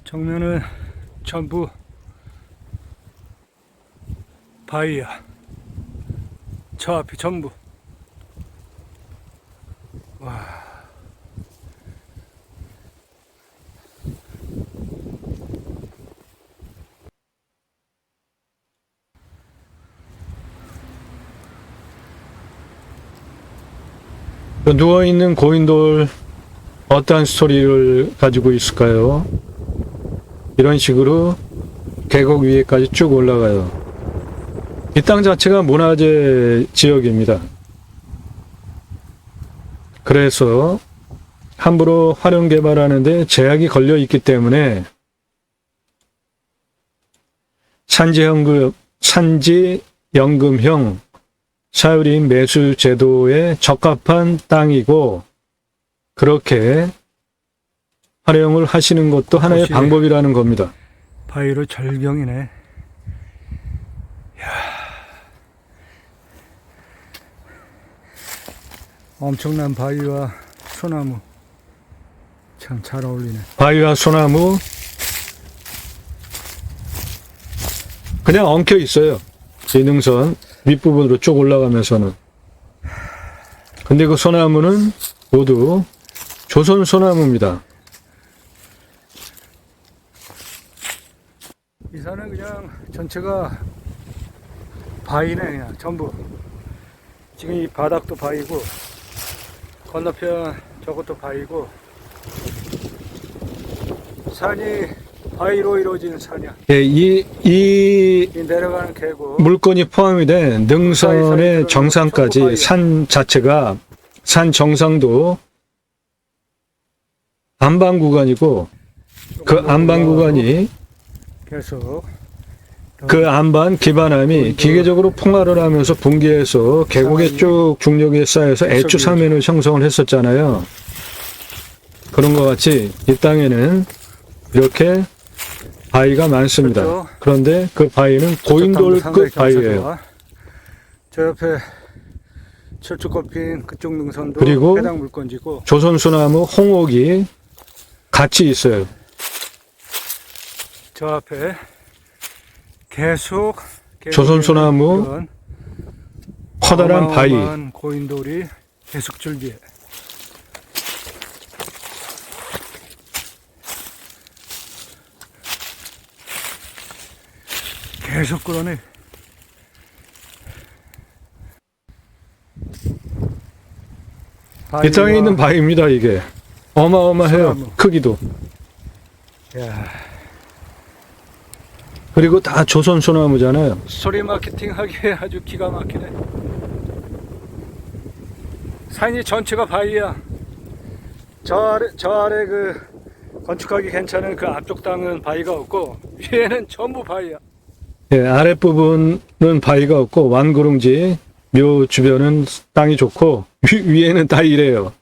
정면은 전부 바위야. 저 앞이 전부. 와. 누워있는 고인돌 어떠한 스토리를 가지고 있을까요? 이런 식으로 계곡 위에까지 쭉 올라가요. 이 땅 자체가 문화재 지역입니다. 그래서 함부로 활용 개발하는데 제약이 걸려 있기 때문에 산지연금형 사유림 매수 제도에 적합한 땅이고 그렇게 활용을 하시는 것도 하나의 혹시 방법이라는 겁니다. 바위로 절경이네. 엄청난 바위와 소나무 참 잘 어울리네. 바위와 소나무 그냥 엉켜 있어요. 이 능선 윗부분으로 쭉 올라가면서는. 근데 그 소나무는 모두 조선 소나무입니다. 이 산은 그냥 전체가 바위네, 그냥 전부. 지금 이 바닥도 바위고 건너편 저것도 바위고 산이 바위로 이루어진 산이야. 예, 이 이 내려가는 계곡. 물건이 포함이 된 능선의 정상까지 산 자체가 산 정상도 안반 구간이고 그 안반 구간이 계속 그 안반 기반함이 기계적으로 풍화를 하면서 붕괴해서 계곡에 쭉 중력에 쌓여서 애추사면을 형성을 했었잖아요. 그런 것 같이 이 땅에는 이렇게 바위가 많습니다. 그렇죠. 그런데 그 바위는 고인돌급 바위예요. 저 옆에 철쭉꽃 핀 그쪽 능선도 그리고 해당 물건지고 조선소나무 홍옥이 같이 있어요. 저 앞에 계속 조선소나무 이런 커다란 바위. 어마어마한 고인돌이 계속 줄기에 계속 끌어내. 이 땅에 있는 바위입니다. 이게 어마어마해요. 소나무. 크기도. 야, 그리고 다 조선소나무잖아요. 스토리 마케팅 하기에 아주 기가 막히네. 산이 전체가 바위야. 저 아래 그 건축하기 괜찮은 그 앞쪽 땅은 바위가 없고 위에는 전부 바위야. 예, 아랫부분은 바위가 없고 완구릉지 묘 주변은 땅이 좋고 위에는 다 이래요.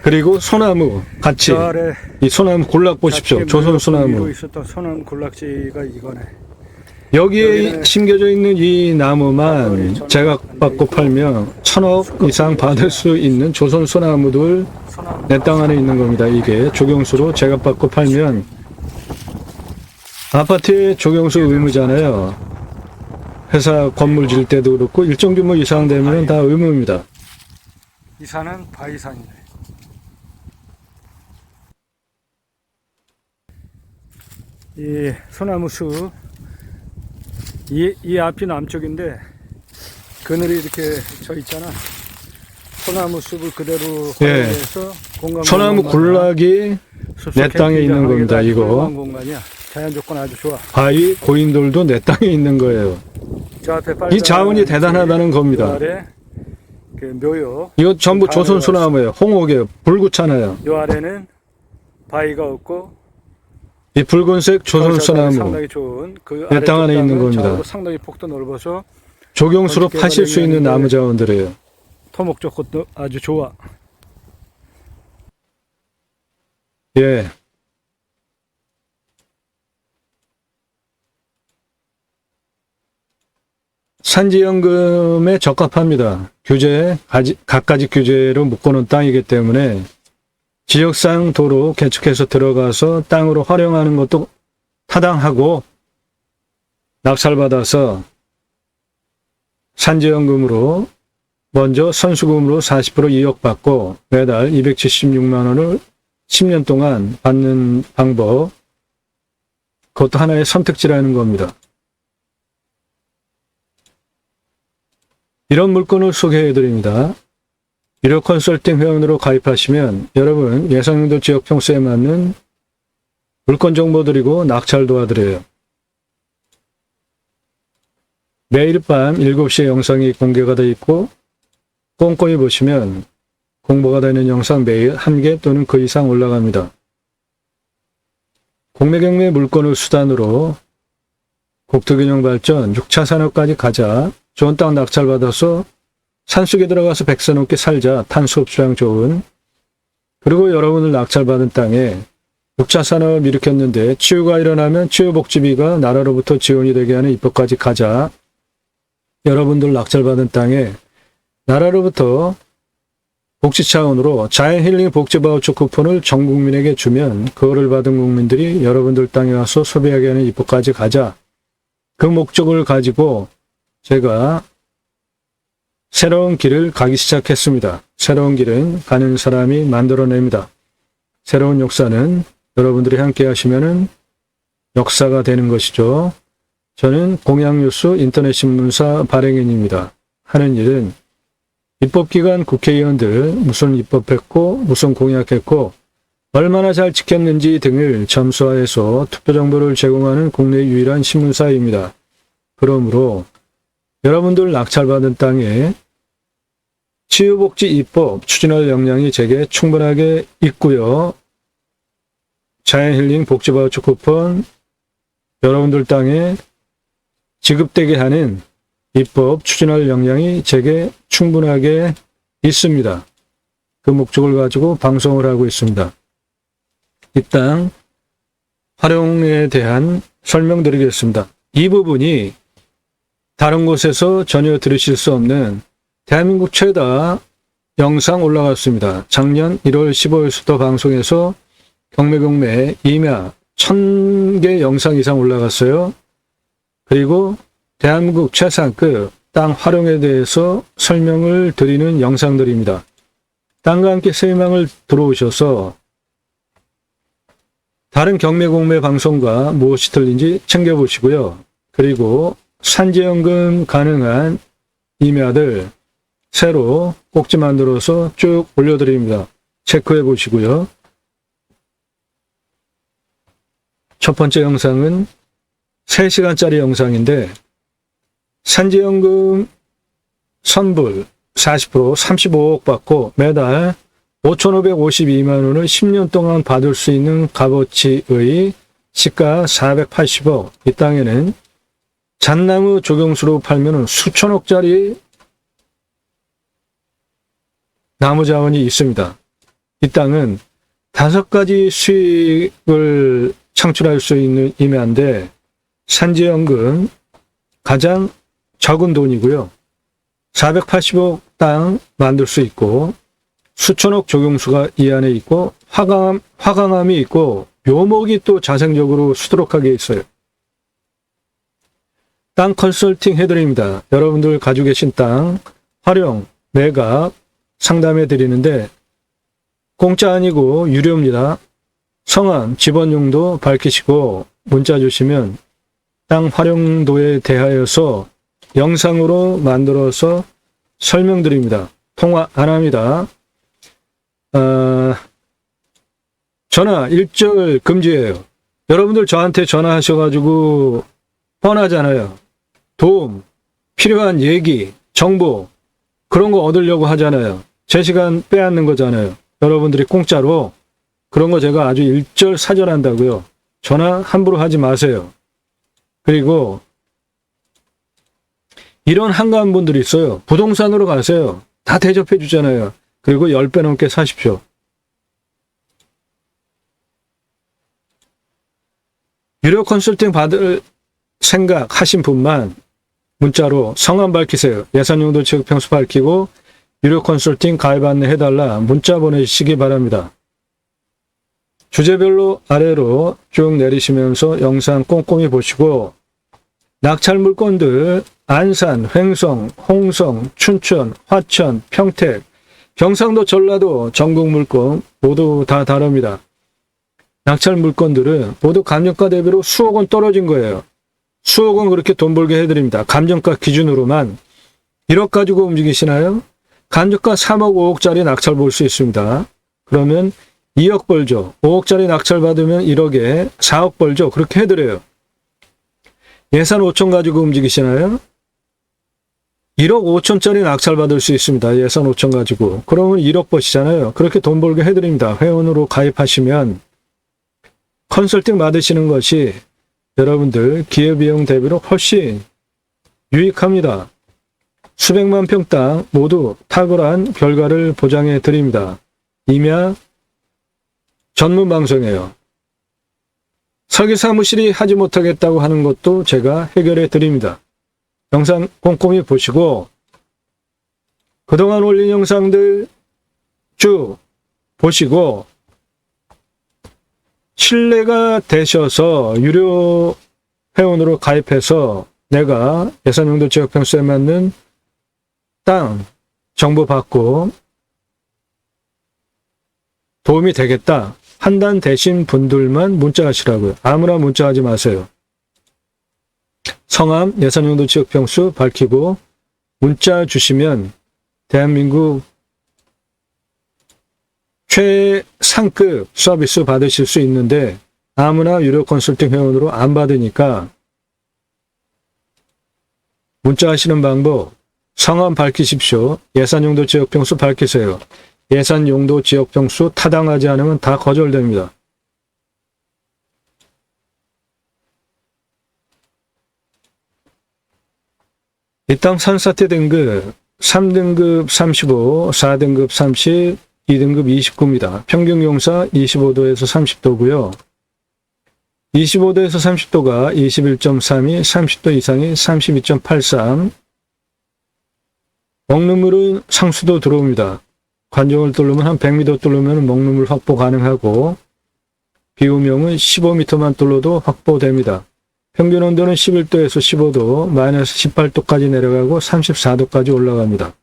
그리고 소나무 같이 저 아래 이 소나무 군락 보십시오. 위로 조선소나무. 있었던 소나무 군락지가 이거네. 여기에 여기는 심겨져 있는 이 나무만 제각받고 팔면 1,000억 이상 받을 수 있는 조선소나무들 소나무. 내 땅 안에 있는 겁니다. 이게 조경수로 제각받고 팔면 아파트에 조경수 의무잖아요. 회사 건물 질 때도 그렇고 일정 규모 이상 되면 다 의무입니다. 이 산은 바위산이네. 이 소나무 숲, 이 앞이 남쪽인데 그늘이 이렇게 져 있잖아. 소나무 숲을 그대로 예. 활용해서 소나무 군락이 내 땅에 있는 겁니다, 이거. 공간이야. 자연 조건 아주 좋아. 바위 고인돌도 내 땅에 있는 거예요. 저 앞에 이 자원이 대단하다는 겁니다. 아래 그 묘요. 이거 전부 조선소나무예요. 홍옥이에요. 불구잖아요. 요 아래는 바위가 없고 이 붉은색 조선소나무 상당히 좋은 그 내 땅 안에 아래쪽 있는 땅은 겁니다. 좌우로 상당히 폭도 넓어서 조경수로 파실 수 있는 나무 자원들이에요. 토목 좋고 아주 좋아. 예. 산지연금에 적합합니다. 갖가지 규제로 묶어놓은 땅이기 때문에 지역상 도로 개척해서 들어가서 땅으로 활용하는 것도 타당하고 낙찰받아서 산지연금으로 먼저 선수금으로 40% 2억 받고 매달 276만 원을 10년 동안 받는 방법, 그것도 하나의 선택지라는 겁니다. 이런 물건을 소개해 드립니다. 유료 컨설팅 회원으로 가입하시면 여러분 예상용도 지역 평수에 맞는 물건 정보 드리고 낙찰 도와드려요. 매일 밤 7시에 영상이 공개가 되어 있고 꼼꼼히 보시면 공부가 되는 영상 매일 1개 또는 그 이상 올라갑니다. 국내 경매 물건을 수단으로 국토균형 발전 6차 산업까지 가자. 좋은 땅 낙찰받아서 산속에 들어가서 100세 넘게 살자. 탄소 흡수량 좋은. 그리고 여러분을 낙찰받은 땅에 6차 산업 일으켰는데 치유가 일어나면 치유복지비가 나라로부터 지원이 되게 하는 입법까지 가자. 여러분들 낙찰받은 땅에 나라로부터 복지 차원으로 자연힐링 복지바우처 쿠폰을 전 국민에게 주면 그거를 받은 국민들이 여러분들 땅에 와서 소비하게 하는 입법까지 가자. 그 목적을 가지고 제가 새로운 길을 가기 시작했습니다. 새로운 길은 가는 사람이 만들어냅니다. 새로운 역사는 여러분들이 함께 하시면은 역사가 되는 것이죠. 저는 공양뉴스 인터넷신문사 발행인입니다. 하는 일은 입법기관 국회의원들 무슨 입법했고 무슨 공약했고 얼마나 잘 지켰는지 등을 점수화해서 투표 정보를 제공하는 국내 유일한 신문사입니다. 그러므로 여러분들 낙찰받은 땅에 치유복지 입법 추진할 역량이 제게 충분하게 있고요. 자연힐링 복지바우처 쿠폰 여러분들 땅에 지급되게 하는 입법 추진할 역량이 제게 충분하게 있습니다. 그 목적을 가지고 방송을 하고 있습니다. 이 땅 활용에 대한 설명드리겠습니다. 이 부분이 다른 곳에서 전혀 들으실 수 없는 대한민국 최다 영상 올라갔습니다. 작년 1월 15일부터 방송에서 경매 임야 1000개 영상 이상 올라갔어요. 그리고 대한민국 최상급 땅 활용에 대해서 설명을 드리는 영상들입니다. 땅과 함께 세이망을 들어오셔서 다른 경매공매 방송과 무엇이 틀린지 챙겨보시고요. 그리고 산지연금 가능한 임야들 새로 꼭지 만들어서 쭉 올려드립니다. 체크해 보시고요. 첫 번째 영상은 3시간짜리 영상인데 산지연금 선불 40% 35억 받고 매달 5,552만 원을 10년 동안 받을 수 있는 값어치의 시가 480억. 이 땅에는 잣나무 조경수로 팔면 수천억짜리 나무 자원이 있습니다. 이 땅은 5가지 수익을 창출할 수 있는 임야인데 산지연금 가장 적은 돈이고요. 480억 땅 만들 수 있고 수천억 조경수가 이 안에 있고 화강암이 있고 묘목이 또 자생적으로 수두룩하게 있어요. 땅 컨설팅 해드립니다. 여러분들 가지고 계신 땅 활용, 매각 상담해 드리는데 공짜 아니고 유료입니다. 성함, 집원용도 밝히시고 문자 주시면 땅 활용도에 대하여서 영상으로 만들어서 설명드립니다. 통화 안 합니다. 전화 일절 금지예요. 여러분들 저한테 전화하셔가지고 뻔하잖아요. 도움, 필요한 얘기, 정보 그런 거 얻으려고 하잖아요. 제 시간 빼앗는 거잖아요. 여러분들이 공짜로 그런 거 제가 아주 일절사절한다고요. 전화 함부로 하지 마세요. 그리고 이런 한가한 분들이 있어요. 부동산으로 가세요. 다 대접해 주잖아요. 그리고 10배 넘게 사십시오. 유료 컨설팅 받을 생각하신 분만 문자로 성함 밝히세요. 예산용도 지역평수 밝히고 유료 컨설팅 가입 안내 해달라 문자 보내시기 바랍니다. 주제별로 아래로 쭉 내리시면서 영상 꼼꼼히 보시고 낙찰 물건들 안산, 횡성, 홍성, 춘천, 화천, 평택, 경상도, 전라도, 전국 물건 모두 다 다릅니다. 낙찰 물건들은 모두 감정가 대비로 수억 원 떨어진 거예요. 수억 원 그렇게 돈 벌게 해드립니다. 감정가 기준으로만 1억 가지고 움직이시나요? 감정가 3억, 5억짜리 낙찰 볼 수 있습니다. 그러면 2억 벌죠. 5억짜리 낙찰 받으면 1억에 4억 벌죠. 그렇게 해드려요. 예산 5천 가지고 움직이시나요? 1억 5천짜리 낙찰 받을 수 있습니다. 예산 5천 가지고. 그러면 1억 버시잖아요. 그렇게 돈 벌게 해드립니다. 회원으로 가입하시면 컨설팅 받으시는 것이 여러분들 기회비용 대비로 훨씬 유익합니다. 수백만 평 땅 모두 탁월한 결과를 보장해 드립니다. 임야 전문 방송이에요. 설계사무실이 하지 못하겠다고 하는 것도 제가 해결해 드립니다. 영상 꼼꼼히 보시고 그동안 올린 영상들 쭉 보시고 신뢰가 되셔서 유료 회원으로 가입해서 내가 예산용도 지역평수에 맞는 땅 정보 받고 도움이 되겠다 판단되신 분들만 문자하시라고요. 아무나 문자하지 마세요. 성함, 예산용도 지역평수 밝히고 문자 주시면 대한민국 최상급 서비스 받으실 수 있는데 아무나 유료 컨설팅 회원으로 안 받으니까 문자하시는 방법 성함 밝히십시오. 예산용도 지역평수 밝히세요. 예산용도 지역평수 타당하지 않으면 다 거절됩니다. 이 땅 산사태 등급 3등급 35, 4등급 30, 2등급 29입니다. 평균 용사 25도에서 30도고요. 25도에서 30도가 21.32, 30도 이상이 32.83. 먹는물은 상수도 들어옵니다. 관정을 뚫으면 한 100m 뚫으면 먹는물 확보 가능하고 비우명은 15m만 뚫어도 확보됩니다. 평균 온도는 11도에서 15도, 마이너스 18도까지 내려가고 34도까지 올라갑니다.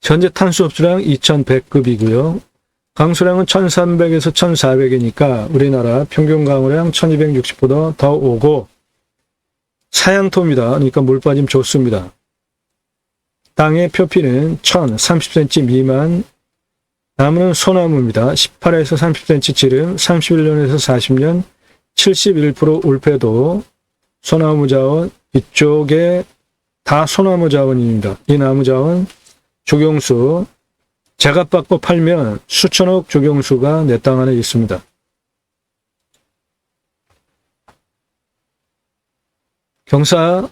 현재 탄소 흡수량 2100급이고요. 강수량은 1300에서 1400이니까 우리나라 평균 강우량 1260보다 더 오고 사양토입니다. 그러니까 물 빠짐 좋습니다. 땅의 표피는 1030cm 미만, 나무는 소나무입니다. 18에서 30cm 지름, 31년에서 40년, 71% 울패도, 소나무 자원, 이쪽에 다 소나무 자원입니다. 이 나무 자원, 조경수, 제값 받고 팔면 수천억 조경수가 내 땅 안에 있습니다. 경사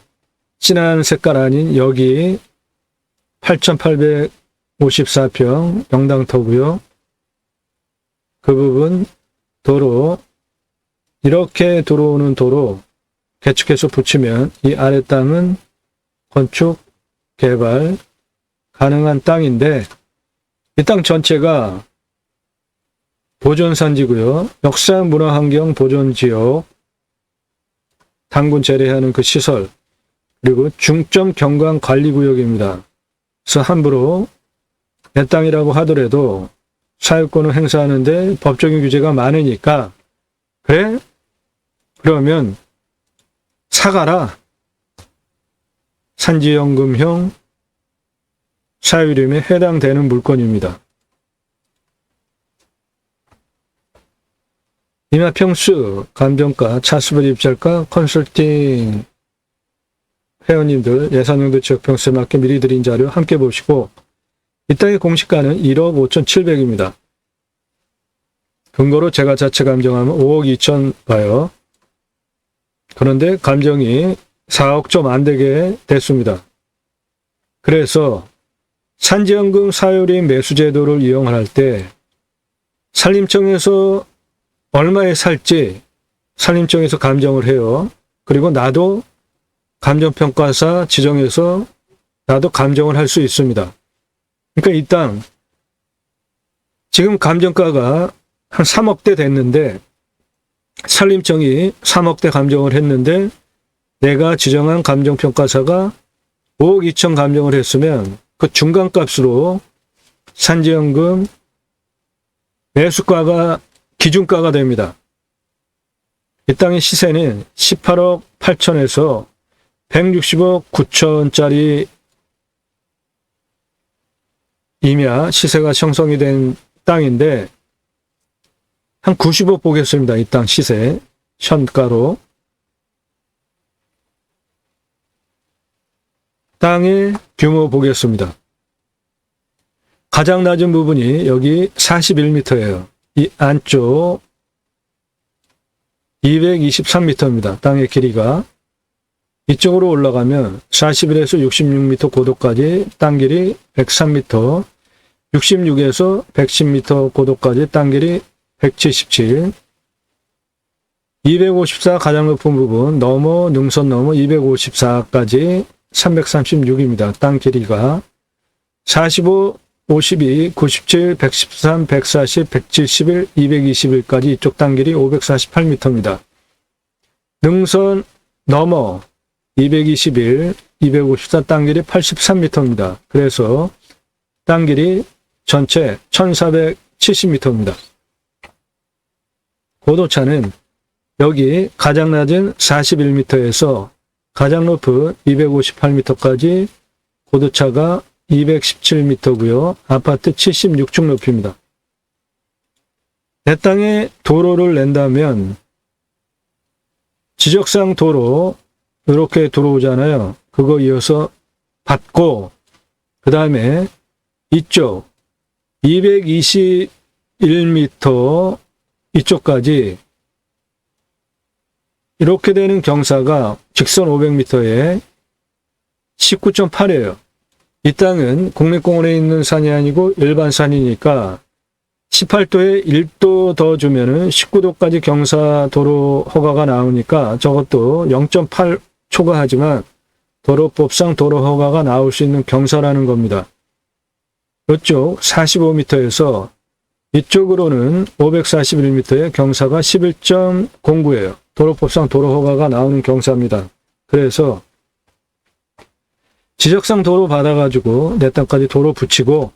진한 색깔 아닌 여기 8,854평 영당터고요. 그 부분 도로, 이렇게 들어오는 도로 개축해서 붙이면 이 아래 땅은 건축, 개발 가능한 땅인데 이 땅 전체가 보존산지고요. 역사 문화환경 보존지역, 당군 재래하는 그 시설, 그리고 중점 경관 관리구역입니다. 그래서 함부로 내 땅이라고 하더라도 사유권을 행사하는데 법적인 규제가 많으니까 그래? 그러면 사가라. 산지연금형 사유림에 해당되는 물건입니다. 임야평수, 감정가, 차수별 입찰가, 컨설팅 회원님들 예산용도 지역평수에 맞게 미리 드린 자료 함께 보시고 이 땅의 공시가는 1억 5,700입니다. 근거로 제가 자체 감정하면 5억 2천 봐요. 그런데 감정이 4억 좀 안 되게 됐습니다. 그래서 산지연금 사유림 매수제도를 이용할 때 산림청에서 얼마에 살지 산림청에서 감정을 해요. 그리고 나도 감정평가사 지정해서 나도 감정을 할 수 있습니다. 그러니까 이 땅 지금 감정가가 한 3억대 됐는데 산림청이 3억대 감정을 했는데 내가 지정한 감정평가사가 5억 2천 감정을 했으면 그 중간값으로 산지연금 매수가가 기준가가 됩니다. 이 땅의 시세는 18억 8천에서 160억 9천짜리 임야 시세가 형성이 된 땅인데 한 90억 보겠습니다. 이 땅 시세 현가로. 땅의 규모 보겠습니다. 가장 낮은 부분이 여기 41m예요. 이 안쪽 223m입니다. 땅의 길이가. 이쪽으로 올라가면 41에서 66m 고도까지 땅 길이 103m, 66에서 110m 고도까지 땅 길이 177, 254 가장 높은 부분 넘어 능선 넘어 254까지 336입니다. 땅 길이가 45, 52, 97, 113, 140, 171, 221까지 이쪽 땅 길이 548m입니다. 능선 넘어 221, 254 땅 길이 83m입니다. 그래서 땅 길이 전체 1470m입니다. 고도차는 여기 가장 낮은 41m에서 가장 높은 258m까지 고도차가 217m고요. 아파트 76층 높이입니다. 내 땅에 도로를 낸다면 지적상 도로 이렇게 들어오잖아요. 그거 이어서 받고 그 다음에 이쪽 221m 이쪽까지 이렇게 되는 경사가 직선 500m에 19.8이에요. 이 땅은 국립공원에 있는 산이 아니고 일반 산이니까 18도에 1도 더 주면은 19도까지 경사 도로 허가가 나오니까 저것도 0.8 초과하지만 도로법상 도로 허가가 나올 수 있는 경사라는 겁니다. 이쪽 45m에서 이쪽으로는 541m의 경사가 11.09예요. 도로법상 도로허가가 나오는 경사입니다. 그래서 지적상 도로 받아가지고 내 땅까지 도로 붙이고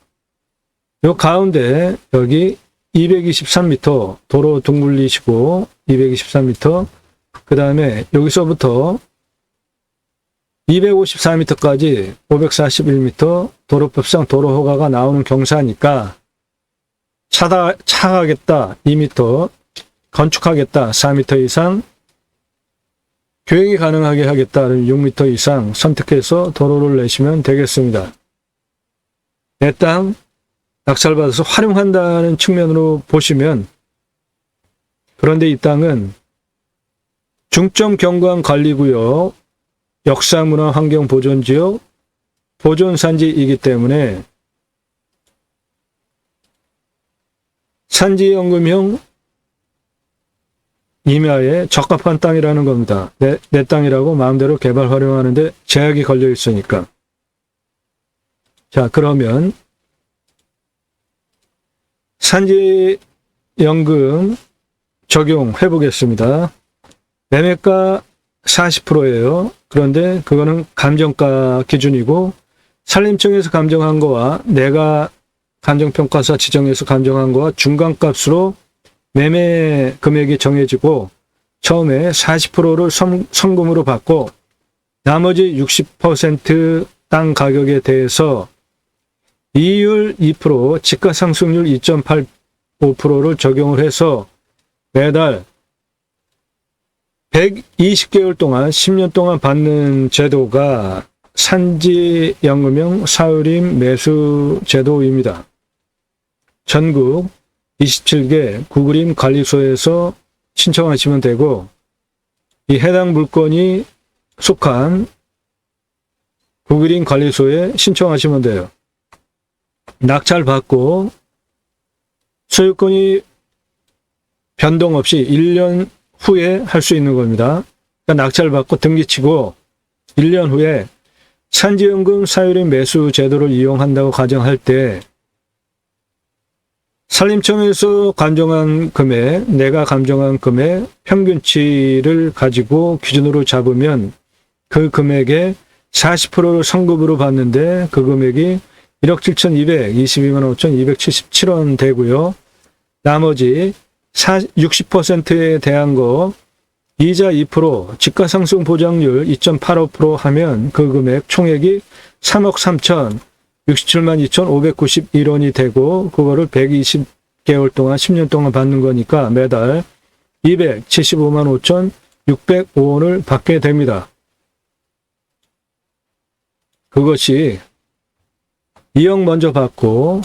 요 가운데 여기 223m 도로 둥글리시고 223m 그 다음에 여기서부터 254m까지 541m 도로법상 도로허가가 나오는 경사니까 차가겠다 2m, 건축하겠다 4m 이상, 교행이 가능하게 하겠다 6m 이상 선택해서 도로를 내시면 되겠습니다. 내 땅 낙찰받아서 활용한다는 측면으로 보시면, 그런데 이 땅은 중점 경관 관리구역, 역사문화환경보존지역, 보존산지이기 때문에 산지연금형 임야에 적합한 땅이라는 겁니다. 내 땅이라고 마음대로 개발 활용하는데 제약이 걸려 있으니까. 자, 그러면 산지연금 적용해 보겠습니다. 매매가 40%예요. 그런데 그거는 감정가 기준이고 산림청에서 감정한 거와 내가 감정평가사 지정해서 감정한 거와 중간값으로 매매 금액이 정해지고 처음에 40%를 성금으로 받고 나머지 60% 땅 가격에 대해서 이율 2%, 지가상승률 2.85%를 적용을 해서 매달 120개월 동안 10년 동안 받는 제도가 산지연금형 사유림 매수 제도입니다. 전국 27개 구그림 관리소에서 신청하시면 되고, 이 해당 물건이 속한 구그림 관리소에 신청하시면 돼요. 낙찰받고 소유권이 변동 없이 1년 후에 할 수 있는 겁니다. 그러니까 낙찰받고 등기치고 1년 후에 산지연금 사유림 매수 제도를 이용한다고 가정할 때 산림청에서 감정한 금액, 내가 감정한 금액 평균치를 가지고 기준으로 잡으면 그 금액의 40%를 성급으로 받는데 그 금액이 1억 7,222만 5,277원 되고요. 나머지 60%에 대한 거 이자 2%, 지가상승 보장률 2.85% 하면 그 금액 총액이 3억 3,067만 2,591원이 되고 그거를 120개월 동안 10년 동안 받는 거니까 매달 275만 5,605원을 받게 됩니다. 그것이 2억 먼저 받고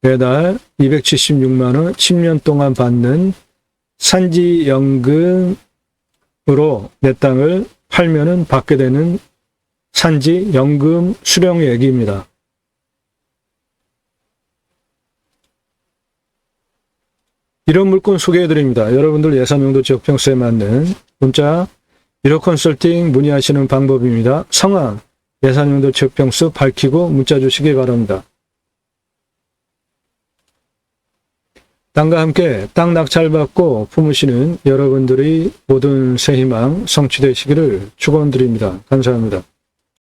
매달 276만원 10년 동안 받는 산지연금으로 내 땅을 팔면은 받게 되는 산지연금 수령액입니다. 이런 물건 소개해드립니다. 여러분들 예산용도 지역평수에 맞는 문자 1호 컨설팅 문의하시는 방법입니다. 성함, 예산용도 지역평수 밝히고 문자 주시기 바랍니다. 땅과 함께 땅 낙찰받고 품으시는 여러분들의 모든 새 희망 성취되시기를 축원드립니다. 감사합니다.